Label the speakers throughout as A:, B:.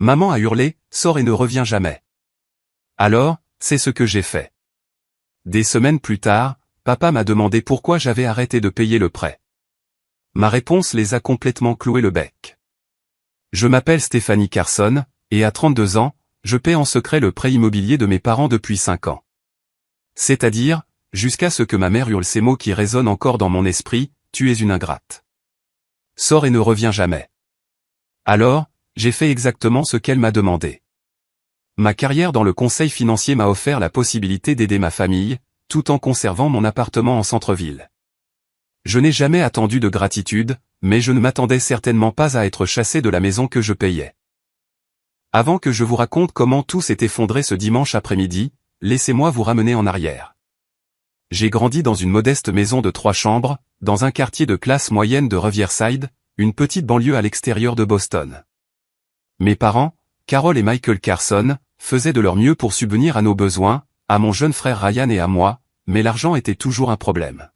A: Maman a hurlé, sors et ne reviens jamais. Alors, c'est ce que j'ai fait. Des semaines plus tard, papa m'a demandé pourquoi j'avais arrêté de payer le prêt. Ma réponse les a complètement cloués le bec. Je m'appelle Stéphanie Carson, et à 32 ans, je paie en secret le prêt immobilier de mes parents depuis 5 ans. C'est-à-dire, jusqu'à ce que ma mère hurle ces mots qui résonnent encore dans mon esprit, tu es une ingrate. Sors et ne reviens jamais. Alors, j'ai fait exactement ce qu'elle m'a demandé. Ma carrière dans le conseil financier m'a offert la possibilité d'aider ma famille, tout en conservant mon appartement en centre-ville. Je n'ai jamais attendu de gratitude, mais je ne m'attendais certainement pas à être chassé de la maison que je payais. Avant que je vous raconte comment tout s'est effondré ce dimanche après-midi, laissez-moi vous ramener en arrière. J'ai grandi dans une modeste maison de 3 chambres, dans un quartier de classe moyenne de Riverside, une petite banlieue à l'extérieur de Boston. Mes parents, Carol et Michael Carson, faisaient de leur mieux pour subvenir à nos besoins, à mon jeune frère Ryan et à moi, mais l'argent était toujours un problème.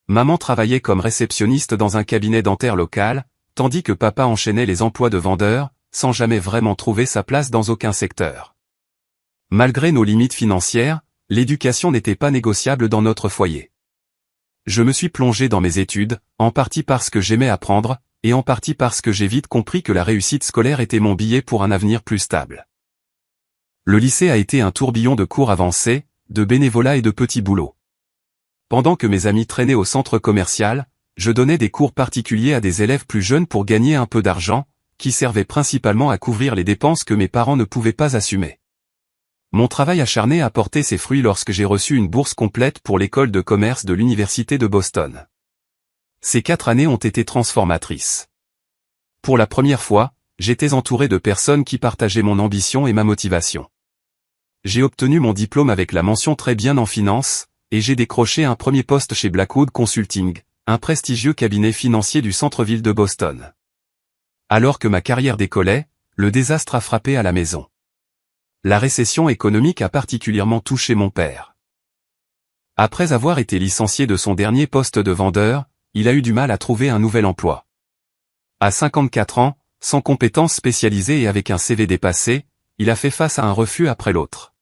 A: Maman travaillait comme réceptionniste dans un cabinet dentaire local, tandis que papa enchaînait les emplois de vendeur, sans jamais vraiment trouver sa place dans aucun secteur. Malgré nos limites financières, l'éducation n'était pas négociable dans notre foyer. Je me suis plongé dans mes études, en partie parce que j'aimais apprendre, et en partie parce que j'ai vite compris que la réussite scolaire était mon billet pour un avenir plus stable. Le lycée a été un tourbillon de cours avancés, de bénévolat et de petits boulots. Pendant que mes amis traînaient au centre commercial, je donnais des cours particuliers à des élèves plus jeunes pour gagner un peu d'argent, qui servait principalement à couvrir les dépenses que mes parents ne pouvaient pas assumer. Mon travail acharné a porté ses fruits lorsque j'ai reçu une bourse complète pour l'école de commerce de l'Université de Boston. Ces 4 années ont été transformatrices. Pour la première fois, j'étais entouré de personnes qui partageaient mon ambition et ma motivation. J'ai obtenu mon diplôme avec la mention très bien en finance, et j'ai décroché un premier poste chez Blackwood Consulting, un prestigieux cabinet financier du centre-ville de Boston. Alors que ma carrière décollait, le désastre a frappé à la maison. La récession économique a particulièrement touché mon père. Après avoir été licencié de son dernier poste de vendeur, il a eu du mal à trouver un nouvel emploi. À 54 ans, sans compétences spécialisées et avec un CV dépassé, il a fait face à un refus après l'autre.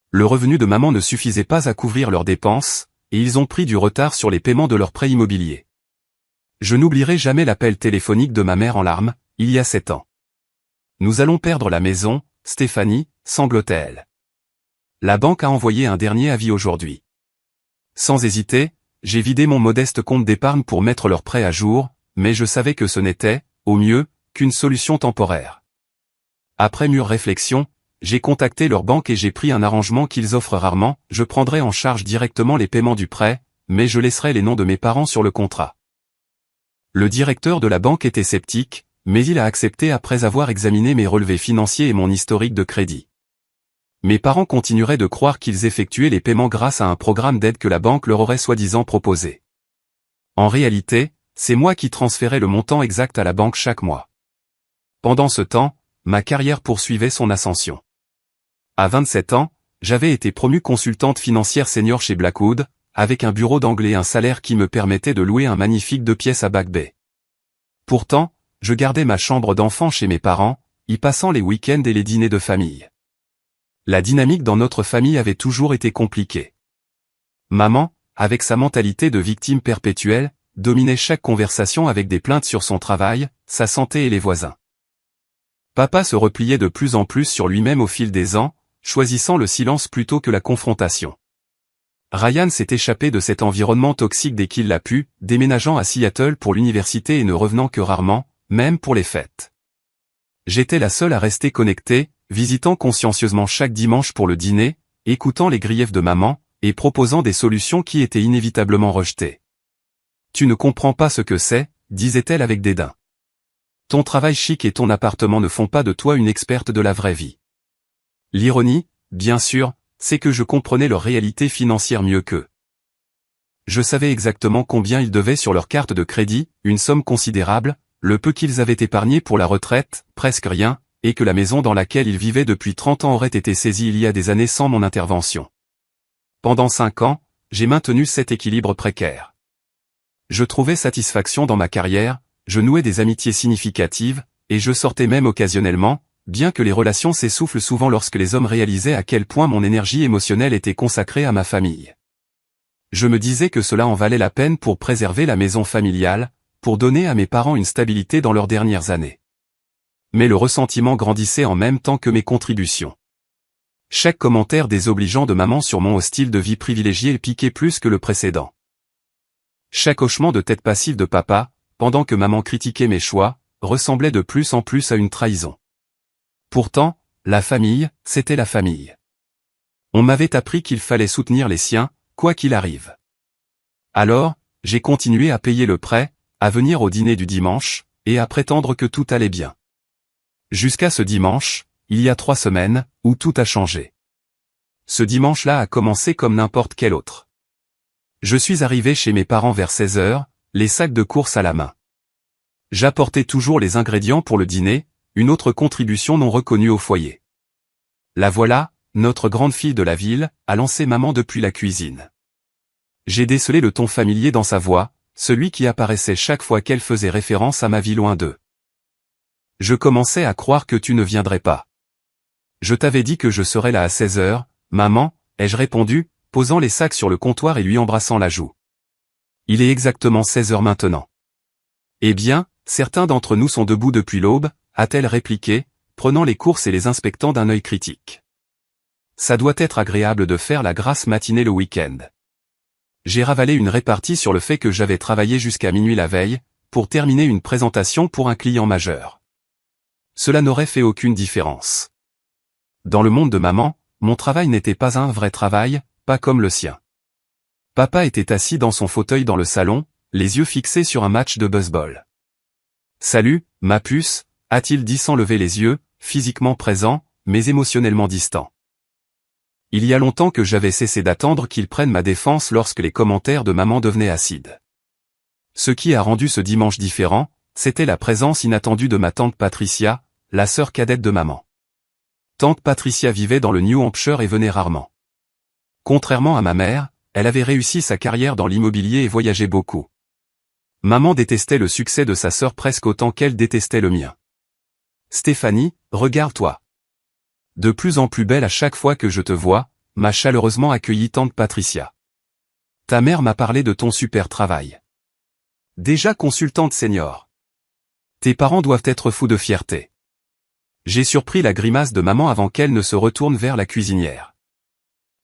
A: Le revenu de maman ne suffisait pas à couvrir leurs dépenses, et ils ont pris du retard sur les paiements de leurs prêts immobiliers. Je n'oublierai jamais l'appel téléphonique de ma mère en larmes, il y a 7 ans. Nous allons perdre la maison, Stéphanie, sanglotait-elle. La banque a envoyé un dernier avis aujourd'hui. Sans hésiter, j'ai vidé mon modeste compte d'épargne pour mettre leurs prêts à jour, mais je savais que ce n'était, au mieux, qu'une solution temporaire. Après mûre réflexion, j'ai contacté leur banque et j'ai pris un arrangement qu'ils offrent rarement, je prendrai en charge directement les paiements du prêt, mais je laisserai les noms de mes parents sur le contrat. Le directeur de la banque était sceptique, mais il a accepté après avoir examiné mes relevés financiers et mon historique de crédit. Mes parents continueraient de croire qu'ils effectuaient les paiements grâce à un programme d'aide que la banque leur aurait soi-disant proposé. En réalité, c'est moi qui transférais le montant exact à la banque chaque mois. Pendant ce temps, ma carrière poursuivait son ascension. À 27 ans, j'avais été promue consultante financière senior chez Blackwood, avec un bureau d'anglais et un salaire qui me permettait de louer un magnifique 2 pièces à Back Bay. Pourtant, je gardais ma chambre d'enfant chez mes parents, y passant les week-ends et les dîners de famille. La dynamique dans notre famille avait toujours été compliquée. Maman, avec sa mentalité de victime perpétuelle, dominait chaque conversation avec des plaintes sur son travail, sa santé et les voisins. Papa se repliait de plus en plus sur lui-même au fil des ans, choisissant le silence plutôt que la confrontation. Ryan s'est échappé de cet environnement toxique dès qu'il l'a pu, déménageant à Seattle pour l'université et ne revenant que rarement, même pour les fêtes. J'étais la seule à rester connectée, visitant consciencieusement chaque dimanche pour le dîner, écoutant les griefs de maman, et proposant des solutions qui étaient inévitablement rejetées. « Tu ne comprends pas ce que c'est », disait-elle avec dédain. « Ton travail chic et ton appartement ne font pas de toi une experte de la vraie vie. » L'ironie, bien sûr, c'est que je comprenais leur réalité financière mieux qu'eux. Je savais exactement combien ils devaient sur leur carte de crédit, une somme considérable, le peu qu'ils avaient épargné pour la retraite, presque rien, et que la maison dans laquelle ils vivaient depuis 30 ans aurait été saisie il y a des années sans mon intervention. Pendant 5 ans, j'ai maintenu cet équilibre précaire. Je trouvais satisfaction dans ma carrière, je nouais des amitiés significatives, et je sortais même occasionnellement, bien que les relations s'essoufflent souvent lorsque les hommes réalisaient à quel point mon énergie émotionnelle était consacrée à ma famille. Je me disais que cela en valait la peine pour préserver la maison familiale, pour donner à mes parents une stabilité dans leurs dernières années. Mais le ressentiment grandissait en même temps que mes contributions. Chaque commentaire désobligeant de maman sur mon style de vie privilégié piquait plus que le précédent. Chaque hochement de tête passif de papa, pendant que maman critiquait mes choix, ressemblait de plus en plus à une trahison. Pourtant, la famille, c'était la famille. On m'avait appris qu'il fallait soutenir les siens, quoi qu'il arrive. Alors, j'ai continué à payer le prêt, à venir au dîner du dimanche, et à prétendre que tout allait bien. Jusqu'à ce dimanche, il y a 3 semaines, où tout a changé. Ce dimanche-là a commencé comme n'importe quel autre. Je suis arrivé chez mes parents vers 16 heures, les sacs de courses à la main. J'apportais toujours les ingrédients pour le dîner, une autre contribution non reconnue au foyer. La voilà, notre grande fille de la ville, a lancé maman depuis la cuisine. J'ai décelé le ton familier dans sa voix, celui qui apparaissait chaque fois qu'elle faisait référence à ma vie loin d'eux. Je commençais à croire que tu ne viendrais pas. Je t'avais dit que je serais là à 16 heures, maman, ai-je répondu, posant les sacs sur le comptoir et lui embrassant la joue. Il est exactement 16 heures maintenant. Eh bien, certains d'entre nous sont debout depuis l'aube, a-t-elle répliqué, prenant les courses et les inspectant d'un œil critique. Ça doit être agréable de faire la grasse matinée le week-end. J'ai ravalé une répartie sur le fait que j'avais travaillé jusqu'à minuit la veille, pour terminer une présentation pour un client majeur. Cela n'aurait fait aucune différence. Dans le monde de maman, mon travail n'était pas un vrai travail, pas comme le sien. Papa était assis dans son fauteuil dans le salon, les yeux fixés sur un match de baseball. « Salut, ma puce », a-t-il dit sans lever les yeux, physiquement présent, mais émotionnellement distant. Il y a longtemps que j'avais cessé d'attendre qu'il prenne ma défense lorsque les commentaires de maman devenaient acides. Ce qui a rendu ce dimanche différent, c'était la présence inattendue de ma tante Patricia, la sœur cadette de maman. Tante Patricia vivait dans le New Hampshire et venait rarement. Contrairement à ma mère, elle avait réussi sa carrière dans l'immobilier et voyageait beaucoup. Maman détestait le succès de sa sœur presque autant qu'elle détestait le mien. « Stéphanie, regarde-toi. De plus en plus belle à chaque fois que je te vois », m'a chaleureusement accueilli tante Patricia. « Ta mère m'a parlé de ton super travail. Déjà consultante senior. Tes parents doivent être fous de fierté. » J'ai surpris la grimace de maman avant qu'elle ne se retourne vers la cuisinière.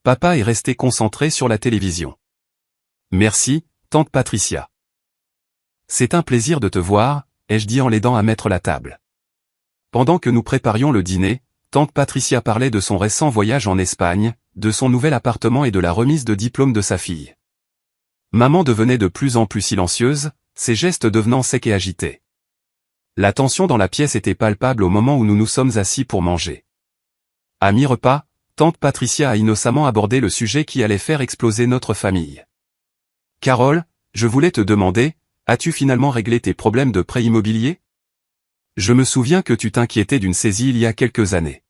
A: Papa est resté concentré sur la télévision. « Merci, tante Patricia. C'est un plaisir de te voir, ai-je dit en l'aidant à mettre la table. Pendant que nous préparions le dîner, tante Patricia parlait de son récent voyage en Espagne, de son nouvel appartement et de la remise de diplôme de sa fille. Maman devenait de plus en plus silencieuse, ses gestes devenant secs et agités. La tension dans la pièce était palpable au moment où nous nous sommes assis pour manger. À mi-repas, tante Patricia a innocemment abordé le sujet qui allait faire exploser notre famille. « Carole, je voulais te demander, as-tu finalement réglé tes problèmes de prêt immobilier ? Je me souviens que tu t'inquiétais d'une saisie il y a quelques années. »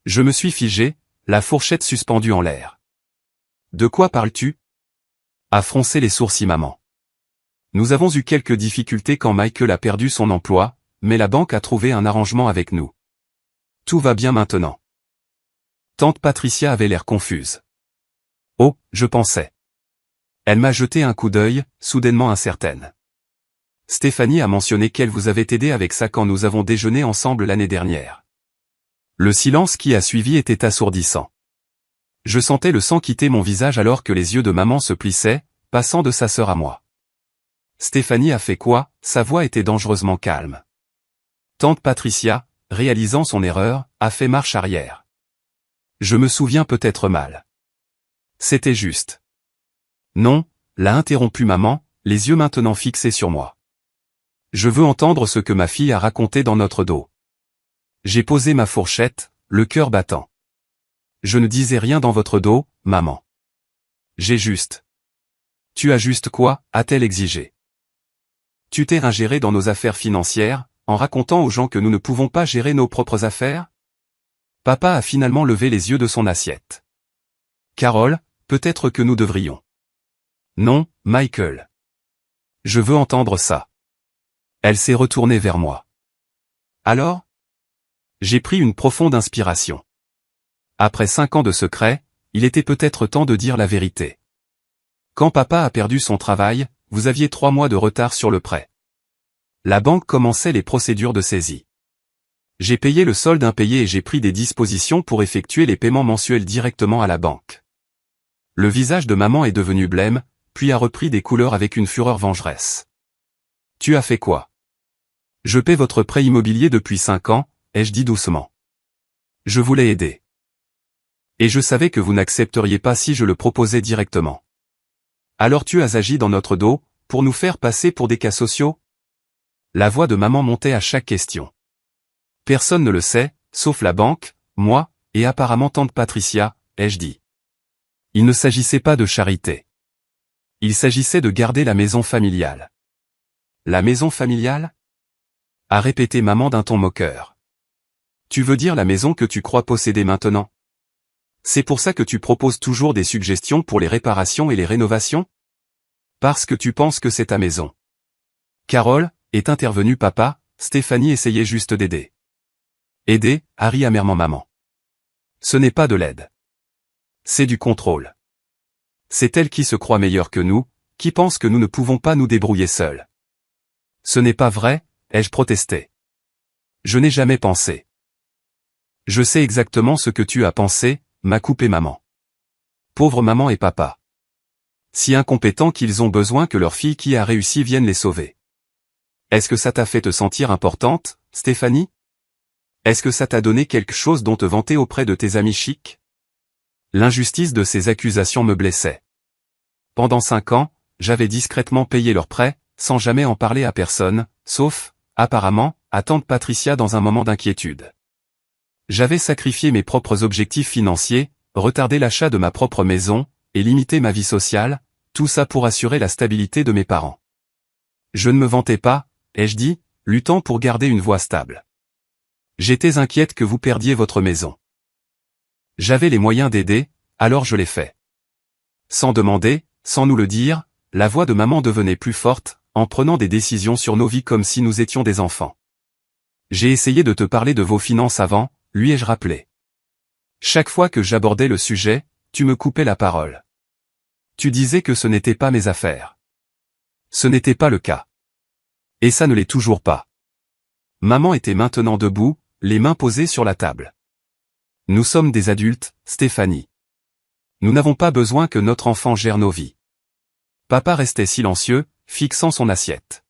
A: Je me suis figé, la fourchette suspendue en l'air. « De quoi parles-tu ? » a froncé les sourcils maman. Nous avons eu quelques difficultés quand Michael a perdu son emploi, mais la banque a trouvé un arrangement avec nous. Tout va bien maintenant. Tante Patricia avait l'air confuse. Oh, je pensais. Elle m'a jeté un coup d'œil, soudainement incertaine. Stéphanie a mentionné qu'elle vous avait aidé avec ça quand nous avons déjeuné ensemble l'année dernière. Le silence qui a suivi était assourdissant. Je sentais le sang quitter mon visage alors que les yeux de maman se plissaient, passant de sa sœur à moi. Stéphanie a fait quoi ? Sa voix était dangereusement calme. Tante Patricia, réalisant son erreur, a fait marche arrière. Je me souviens peut-être mal. C'était juste. Non, l'a interrompu maman, les yeux maintenant fixés sur moi. Je veux entendre ce que ma fille a raconté dans notre dos. J'ai posé ma fourchette, le cœur battant. Je ne disais rien dans votre dos, maman. J'ai juste. Tu as juste quoi ? A-t-elle exigé. Tu t'es ingéré dans nos affaires financières, en racontant aux gens que nous ne pouvons pas gérer nos propres affaires ? Papa a finalement levé les yeux de son assiette. Carole, peut-être que nous devrions. Non, Michael. Je veux entendre ça. Elle s'est retournée vers moi. Alors ? J'ai pris une profonde inspiration. Après 5 ans de secret, il était peut-être temps de dire la vérité. Quand papa a perdu son travail, vous aviez 3 mois de retard sur le prêt. La banque commençait les procédures de saisie. J'ai payé le solde impayé et j'ai pris des dispositions pour effectuer les paiements mensuels directement à la banque. Le visage de maman est devenu blême, puis a repris des couleurs avec une fureur vengeresse. Tu as fait quoi? Je paie votre prêt immobilier depuis 5 ans, ai-je dit doucement. Je voulais aider. Et je savais que vous n'accepteriez pas si je le proposais directement. Alors tu as agi dans notre dos, pour nous faire passer pour des cas sociaux? La voix de maman montait à chaque question. Personne ne le sait, sauf la banque, moi, et apparemment tante Patricia, ai-je dit. Il ne s'agissait pas de charité. Il s'agissait de garder la maison familiale. La maison familiale? A répété maman d'un ton moqueur. Tu veux dire la maison que tu crois posséder maintenant? C'est pour ça que tu proposes toujours des suggestions pour les réparations et les rénovations? Parce que tu penses que c'est ta maison. Carole, est intervenue papa, Stéphanie essayait juste d'aider. Aider, a ri amèrement maman. Ce n'est pas de l'aide. C'est du contrôle. C'est elle qui se croit meilleure que nous, qui pense que nous ne pouvons pas nous débrouiller seuls. Ce n'est pas vrai, ai-je protesté. Je n'ai jamais pensé. Je sais exactement ce que tu as pensé, m'a coupé maman. Pauvre maman et papa. Si incompétents qu'ils ont besoin que leur fille qui a réussi vienne les sauver. Est-ce que ça t'a fait te sentir importante, Stéphanie? Est-ce que ça t'a donné quelque chose dont te vanter auprès de tes amis chics? L'injustice de ces accusations me blessait. Pendant 5 ans, j'avais discrètement payé leur prêt, sans jamais en parler à personne, sauf, apparemment, à tante Patricia dans un moment d'inquiétude. J'avais sacrifié mes propres objectifs financiers, retardé l'achat de ma propre maison, et limité ma vie sociale, tout ça pour assurer la stabilité de mes parents. Je ne me vantais pas, ai-je dit, luttant pour garder une voie stable. J'étais inquiète que vous perdiez votre maison. J'avais les moyens d'aider, alors je l'ai fait. Sans demander, sans nous le dire, la voix de maman devenait plus forte, en prenant des décisions sur nos vies comme si nous étions des enfants. J'ai essayé de te parler de vos finances avant, lui ai-je rappelé. Chaque fois que j'abordais le sujet, tu me coupais la parole. Tu disais que ce n'était pas mes affaires. Ce n'était pas le cas. Et ça ne l'est toujours pas. Maman était maintenant debout, les mains posées sur la table. Nous sommes des adultes, Stéphanie. Nous n'avons pas besoin que notre enfant gère nos vies. Papa restait silencieux, fixant son assiette.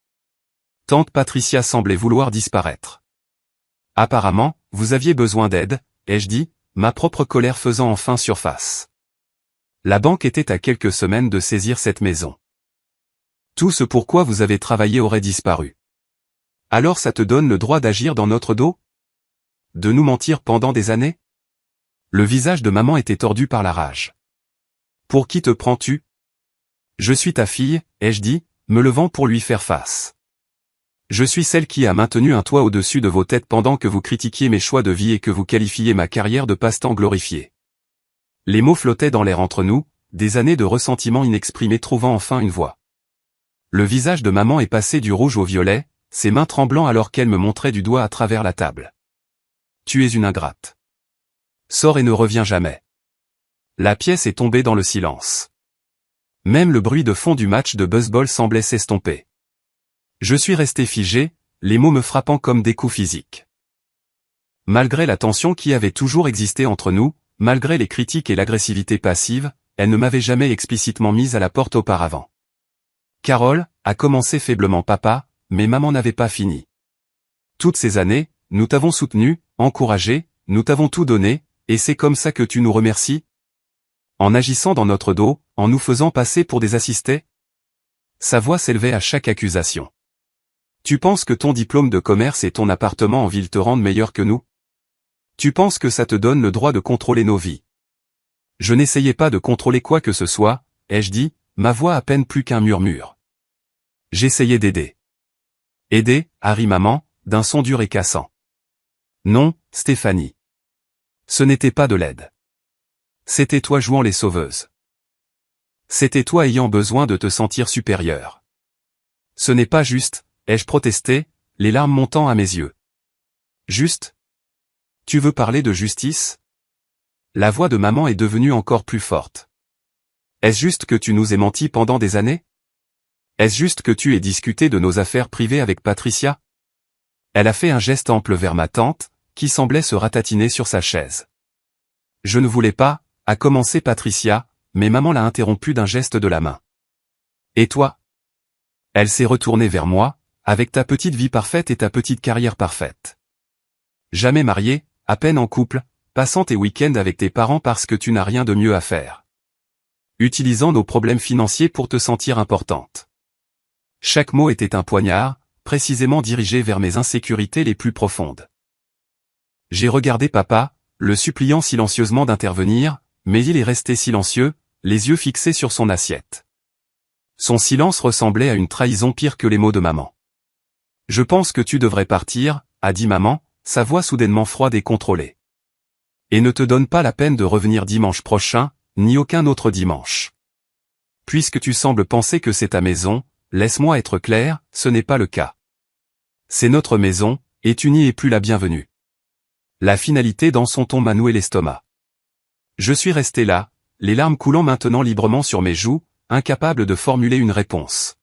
A: Tante Patricia semblait vouloir disparaître. Apparemment, vous aviez besoin d'aide, ai-je dit, ma propre colère faisant enfin surface. La banque était à quelques semaines de saisir cette maison. Tout ce pourquoi vous avez travaillé aurait disparu. Alors ça te donne le droit d'agir dans notre dos? De nous mentir pendant des années? Le visage de maman était tordu par la rage. Pour qui te prends-tu? Je suis ta fille, ai-je dit, me levant pour lui faire face. Je suis celle qui a maintenu un toit au-dessus de vos têtes pendant que vous critiquiez mes choix de vie et que vous qualifiez ma carrière de passe-temps glorifié. Les mots flottaient dans l'air entre nous, des années de ressentiment inexprimé trouvant enfin une voix. Le visage de maman est passé du rouge au violet, ses mains tremblant alors qu'elle me montrait du doigt à travers la table. Tu es une ingrate. Sors et ne reviens jamais. La pièce est tombée dans le silence. Même le bruit de fond du match de baseball semblait s'estomper. Je suis resté figé, les mots me frappant comme des coups physiques. Malgré la tension qui avait toujours existé entre nous, malgré les critiques et l'agressivité passive, elle ne m'avait jamais explicitement mise à la porte auparavant. Carole, a commencé faiblement papa, mais maman n'avait pas fini. Toutes ces années, nous t'avons soutenu, encouragé, nous t'avons tout donné, et c'est comme ça que tu nous remercies? En agissant dans notre dos, en nous faisant passer pour des assistés? Sa voix s'élevait à chaque accusation. Tu penses que ton diplôme de commerce et ton appartement en ville te rendent meilleur que nous? Tu penses que ça te donne le droit de contrôler nos vies? Je n'essayais pas de contrôler quoi que ce soit, ai-je dit, ma voix à peine plus qu'un murmure. J'essayais d'aider. Aider, a ri maman, d'un son dur et cassant. Non, Stéphanie. Ce n'était pas de l'aide. C'était toi jouant les sauveuses. C'était toi ayant besoin de te sentir supérieure. Ce n'est pas juste, ai-je protesté, les larmes montant à mes yeux. Juste? Tu veux parler de justice? La voix de maman est devenue encore plus forte. Est-ce juste que tu nous aies menti pendant des années? Est-ce juste que tu aies discuté de nos affaires privées avec Patricia? Elle a fait un geste ample vers ma tante, qui semblait se ratatiner sur sa chaise. Je ne voulais pas, a commencé Patricia, mais maman l'a interrompu d'un geste de la main. Et toi? Elle s'est retournée vers moi, avec ta petite vie parfaite et ta petite carrière parfaite. Jamais mariée, à peine en couple, passant tes week-ends avec tes parents parce que tu n'as rien de mieux à faire. Utilisant nos problèmes financiers pour te sentir importante. Chaque mot était un poignard, précisément dirigé vers mes insécurités les plus profondes. J'ai regardé papa, le suppliant silencieusement d'intervenir, mais il est resté silencieux, les yeux fixés sur son assiette. Son silence ressemblait à une trahison pire que les mots de maman. Je pense que tu devrais partir, a dit maman, sa voix soudainement froide et contrôlée. Et ne te donne pas la peine de revenir dimanche prochain, ni aucun autre dimanche. Puisque tu sembles penser que c'est ta maison, laisse-moi être clair, ce n'est pas le cas. C'est notre maison, et tu n'y es plus la bienvenue. La finalité dans son ton m'a noué l'estomac. Je suis resté là, les larmes coulant maintenant librement sur mes joues, incapable de formuler une réponse.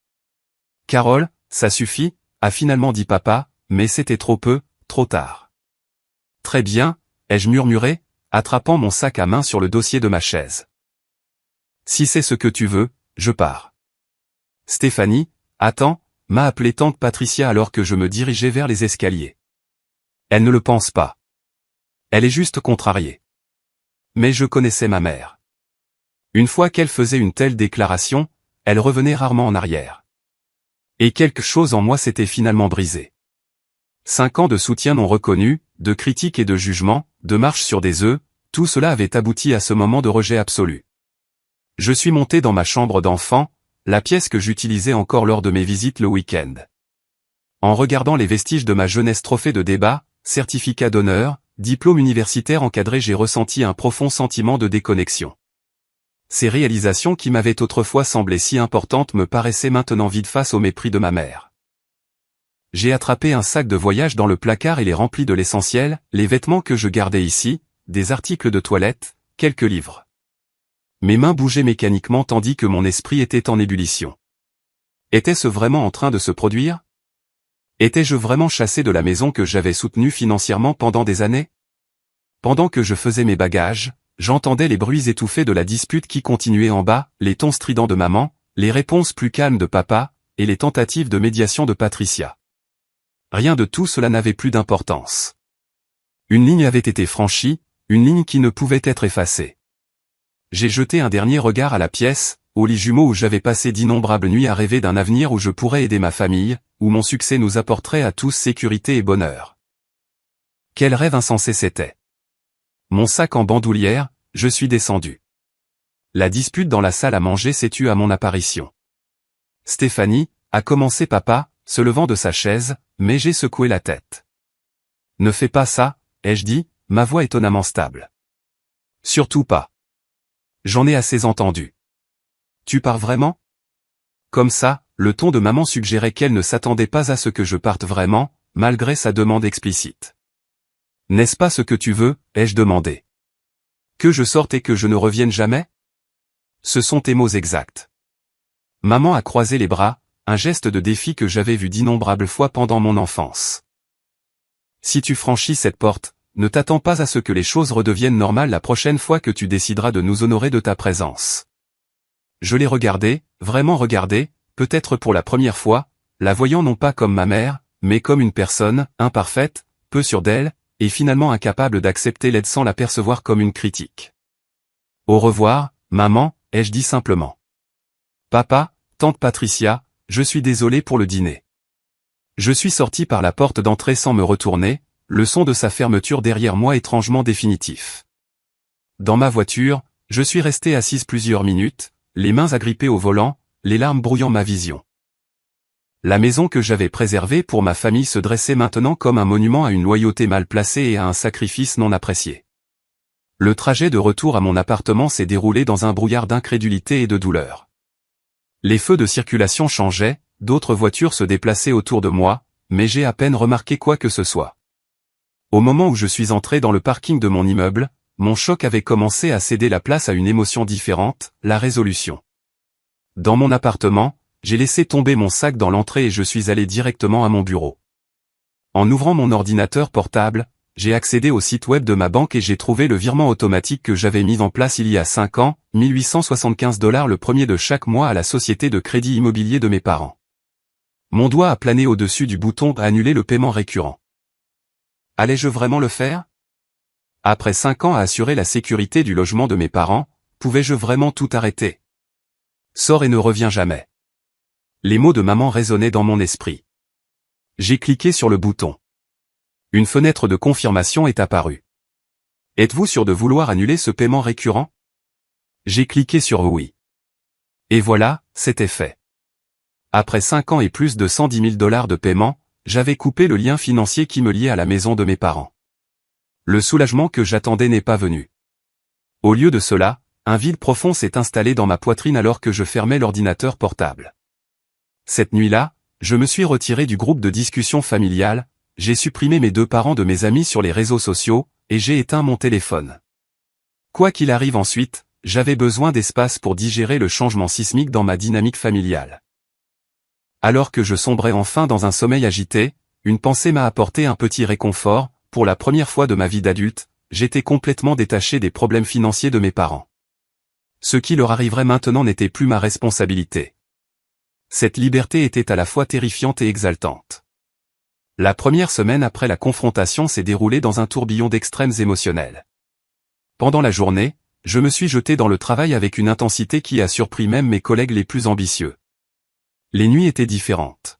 A: Carole, ça suffit, a finalement dit papa, mais c'était trop peu, trop tard. Très bien, ai-je murmuré, attrapant mon sac à main sur le dossier de ma chaise. Si c'est ce que tu veux, je pars. Stéphanie, attends, m'a appelé tante Patricia alors que je me dirigeais vers les escaliers. Elle ne le pense pas. Elle est juste contrariée. Mais je connaissais ma mère. Une fois qu'elle faisait une telle déclaration, elle revenait rarement en arrière. Et quelque chose en moi s'était finalement brisé. 5 ans de soutien non reconnu, de critiques et de jugements, de marche sur des œufs, tout cela avait abouti à ce moment de rejet absolu. Je suis monté dans ma chambre d'enfant, la pièce que j'utilisais encore lors de mes visites le week-end. En regardant les vestiges de ma jeunesse trophée de débat, certificat d'honneur, diplôme universitaire encadré, j'ai ressenti un profond sentiment de déconnexion. Ces réalisations qui m'avaient autrefois semblé si importantes me paraissaient maintenant vides face au mépris de ma mère. J'ai attrapé un sac de voyage dans le placard et l'ai rempli de l'essentiel, les vêtements que je gardais ici, des articles de toilette, quelques livres. Mes mains bougeaient mécaniquement tandis que mon esprit était en ébullition. Était-ce vraiment en train de se produire? Étais-je vraiment chassé de la maison que j'avais soutenue financièrement pendant des années? Pendant que je faisais mes bagages, j'entendais les bruits étouffés de la dispute qui continuait en bas, les tons stridents de maman, les réponses plus calmes de papa, et les tentatives de médiation de Patricia. Rien de tout cela n'avait plus d'importance. Une ligne avait été franchie, une ligne qui ne pouvait être effacée. J'ai jeté un dernier regard à la pièce, au lit jumeau où j'avais passé d'innombrables nuits à rêver d'un avenir où je pourrais aider ma famille, où mon succès nous apporterait à tous sécurité et bonheur. Quel rêve insensé c'était. Mon sac en bandoulière, je suis descendu. La dispute dans la salle à manger s'est tue à mon apparition. Stéphanie, a commencé papa, se levant de sa chaise, mais j'ai secoué la tête. Ne fais pas ça, ai-je dit, ma voix étonnamment stable. Surtout pas. J'en ai assez entendu. Tu pars vraiment? Comme ça, le ton de maman suggérait qu'elle ne s'attendait pas à ce que je parte vraiment, malgré sa demande explicite. N'est-ce pas ce que tu veux, ai-je demandé. Que je sorte et que je ne revienne jamais? Ce sont tes mots exacts. Maman a croisé les bras, un geste de défi que j'avais vu d'innombrables fois pendant mon enfance. Si tu franchis cette porte, ne t'attends pas à ce que les choses redeviennent normales la prochaine fois que tu décideras de nous honorer de ta présence. Je l'ai regardé, vraiment regardé, peut-être pour la première fois, la voyant non pas comme ma mère, mais comme une personne, imparfaite, peu sûre d'elle, et finalement incapable d'accepter l'aide sans la percevoir comme une critique. Au revoir, maman, ai-je dit simplement. Papa, tante Patricia, je suis désolé pour le dîner. Je suis sorti par la porte d'entrée sans me retourner, le son de sa fermeture derrière moi étrangement définitif. Dans ma voiture, je suis resté assise plusieurs minutes, les mains agrippées au volant, les larmes brouillant ma vision. La maison que j'avais préservée pour ma famille se dressait maintenant comme un monument à une loyauté mal placée et à un sacrifice non apprécié. Le trajet de retour à mon appartement s'est déroulé dans un brouillard d'incrédulité et de douleur. Les feux de circulation changeaient, d'autres voitures se déplaçaient autour de moi, mais j'ai à peine remarqué quoi que ce soit. Au moment où je suis entré dans le parking de mon immeuble, mon choc avait commencé à céder la place à une émotion différente, la résolution. Dans mon appartement, j'ai laissé tomber mon sac dans l'entrée et je suis allé directement à mon bureau. En ouvrant mon ordinateur portable, j'ai accédé au site web de ma banque et j'ai trouvé le virement automatique que j'avais mis en place il y a 5 ans, $1875 le premier de chaque mois à la société de crédit immobilier de mes parents. Mon doigt a plané au-dessus du bouton « Annuler le paiement récurrent ». Allais-je vraiment le faire? Après 5 ans à assurer la sécurité du logement de mes parents, pouvais-je vraiment tout arrêter? Sors et ne reviens jamais. Les mots de maman résonnaient dans mon esprit. J'ai cliqué sur le bouton. Une fenêtre de confirmation est apparue. Êtes-vous sûr de vouloir annuler ce paiement récurrent? J'ai cliqué sur oui. Et voilà, c'était fait. Après 5 ans et plus de $110 000 de paiement, j'avais coupé le lien financier qui me liait à la maison de mes parents. Le soulagement que j'attendais n'est pas venu. Au lieu de cela, un vide profond s'est installé dans ma poitrine alors que je fermais l'ordinateur portable. Cette nuit-là, je me suis retiré du groupe de discussion familiale, j'ai supprimé mes 2 parents de mes amis sur les réseaux sociaux, et j'ai éteint mon téléphone. Quoi qu'il arrive ensuite, j'avais besoin d'espace pour digérer le changement sismique dans ma dynamique familiale. Alors que je sombrais enfin dans un sommeil agité, une pensée m'a apporté un petit réconfort. Pour la première fois de ma vie d'adulte, j'étais complètement détaché des problèmes financiers de mes parents. Ce qui leur arriverait maintenant n'était plus ma responsabilité. Cette liberté était à la fois terrifiante et exaltante. La première semaine après la confrontation s'est déroulée dans un tourbillon d'extrêmes émotionnels. Pendant la journée, je me suis jeté dans le travail avec une intensité qui a surpris même mes collègues les plus ambitieux. Les nuits étaient différentes.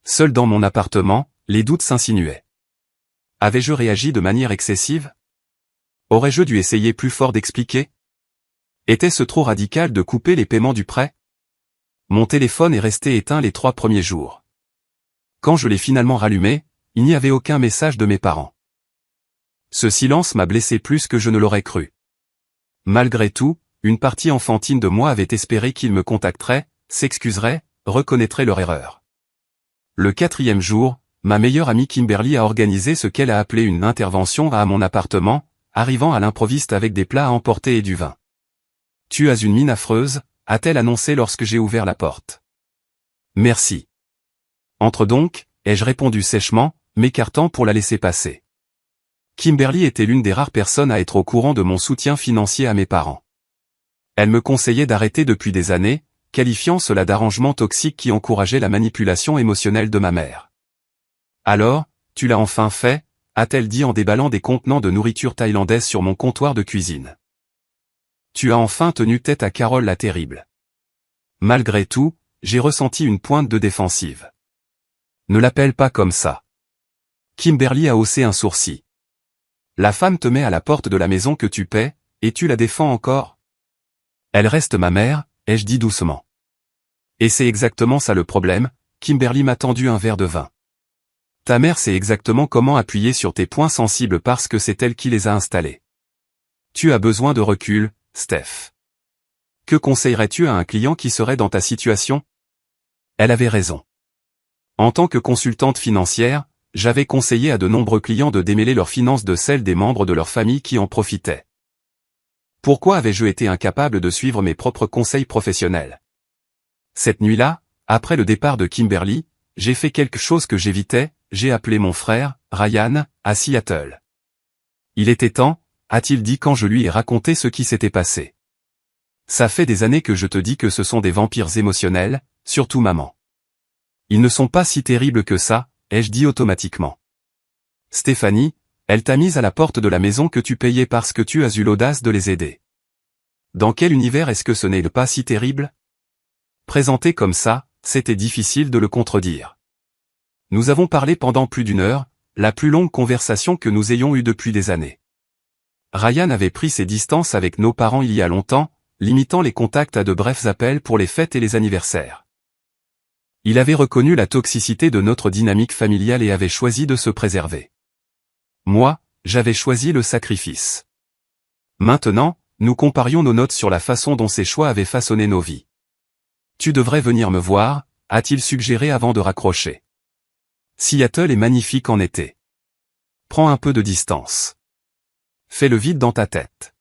A: Seul dans mon appartement, les doutes s'insinuaient. Avais-je réagi de manière excessive? Aurais-je dû essayer plus fort d'expliquer? Était-ce trop radical de couper les paiements du prêt? Mon téléphone est resté éteint les 3 premiers jours. Quand je l'ai finalement rallumé, il n'y avait aucun message de mes parents. Ce silence m'a blessé plus que je ne l'aurais cru. Malgré tout, une partie enfantine de moi avait espéré qu'ils me contacteraient, s'excuseraient, reconnaîtraient leur erreur. Le 4e jour, ma meilleure amie Kimberly a organisé ce qu'elle a appelé une intervention à mon appartement, arrivant à l'improviste avec des plats à emporter et du vin. « Tu as une mine affreuse », a-t-elle annoncé lorsque j'ai ouvert la porte. « Merci. » Entre donc, ai-je répondu sèchement, m'écartant pour la laisser passer. Kimberly était l'une des rares personnes à être au courant de mon soutien financier à mes parents. Elle me conseillait d'arrêter depuis des années, qualifiant cela d'arrangement toxique qui encourageait la manipulation émotionnelle de ma mère. « Alors, tu l'as enfin fait ?» a-t-elle dit en déballant des contenants de nourriture thaïlandaise sur mon comptoir de cuisine. « Tu as enfin tenu tête à Carole la terrible. » Malgré tout, j'ai ressenti une pointe de défensive. Ne l'appelle pas comme ça. Kimberly a haussé un sourcil. La femme te met à la porte de la maison que tu paies, et tu la défends encore? Elle reste ma mère, ai-je dit doucement. Et c'est exactement ça le problème, Kimberly m'a tendu un verre de vin. Ta mère sait exactement comment appuyer sur tes points sensibles parce que c'est elle qui les a installés. Tu as besoin de recul, Steph. Que conseillerais-tu à un client qui serait dans ta situation? Elle avait raison. En tant que consultante financière, j'avais conseillé à de nombreux clients de démêler leurs finances de celles des membres de leur famille qui en profitaient. Pourquoi avais-je été incapable de suivre mes propres conseils professionnels? Cette nuit-là, après le départ de Kimberly, j'ai fait quelque chose que j'évitais, j'ai appelé mon frère, Ryan, à Seattle. Il était temps, a-t-il dit quand je lui ai raconté ce qui s'était passé. Ça fait des années que je te dis que ce sont des vampires émotionnels, surtout maman. Ils ne sont pas si terribles que ça, ai-je dit automatiquement. Stéphanie, elle t'a mise à la porte de la maison que tu payais parce que tu as eu l'audace de les aider. Dans quel univers est-ce que ce n'est pas si terrible? Présenté comme ça, c'était difficile de le contredire. Nous avons parlé pendant plus d'1 heure, la plus longue conversation que nous ayons eue depuis des années. Ryan avait pris ses distances avec nos parents il y a longtemps, limitant les contacts à de brefs appels pour les fêtes et les anniversaires. Il avait reconnu la toxicité de notre dynamique familiale et avait choisi de se préserver. Moi, j'avais choisi le sacrifice. Maintenant, nous comparions nos notes sur la façon dont ces choix avaient façonné nos vies. Tu devrais venir me voir, a-t-il suggéré avant de raccrocher. Seattle est magnifique en été. Prends un peu de distance. Fais le vide dans ta tête.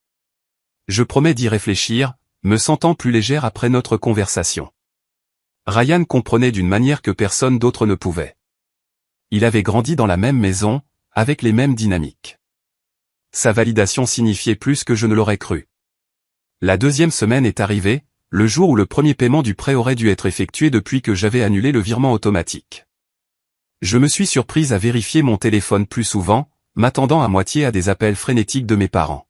A: Je promets d'y réfléchir, me sentant plus légère après notre conversation. Ryan comprenait d'une manière que personne d'autre ne pouvait. Il avait grandi dans la même maison, avec les mêmes dynamiques. Sa validation signifiait plus que je ne l'aurais cru. La deuxième semaine est arrivée, le jour où le premier paiement du prêt aurait dû être effectué depuis que j'avais annulé le virement automatique. Je me suis surprise à vérifier mon téléphone plus souvent, m'attendant à moitié à des appels frénétiques de mes parents.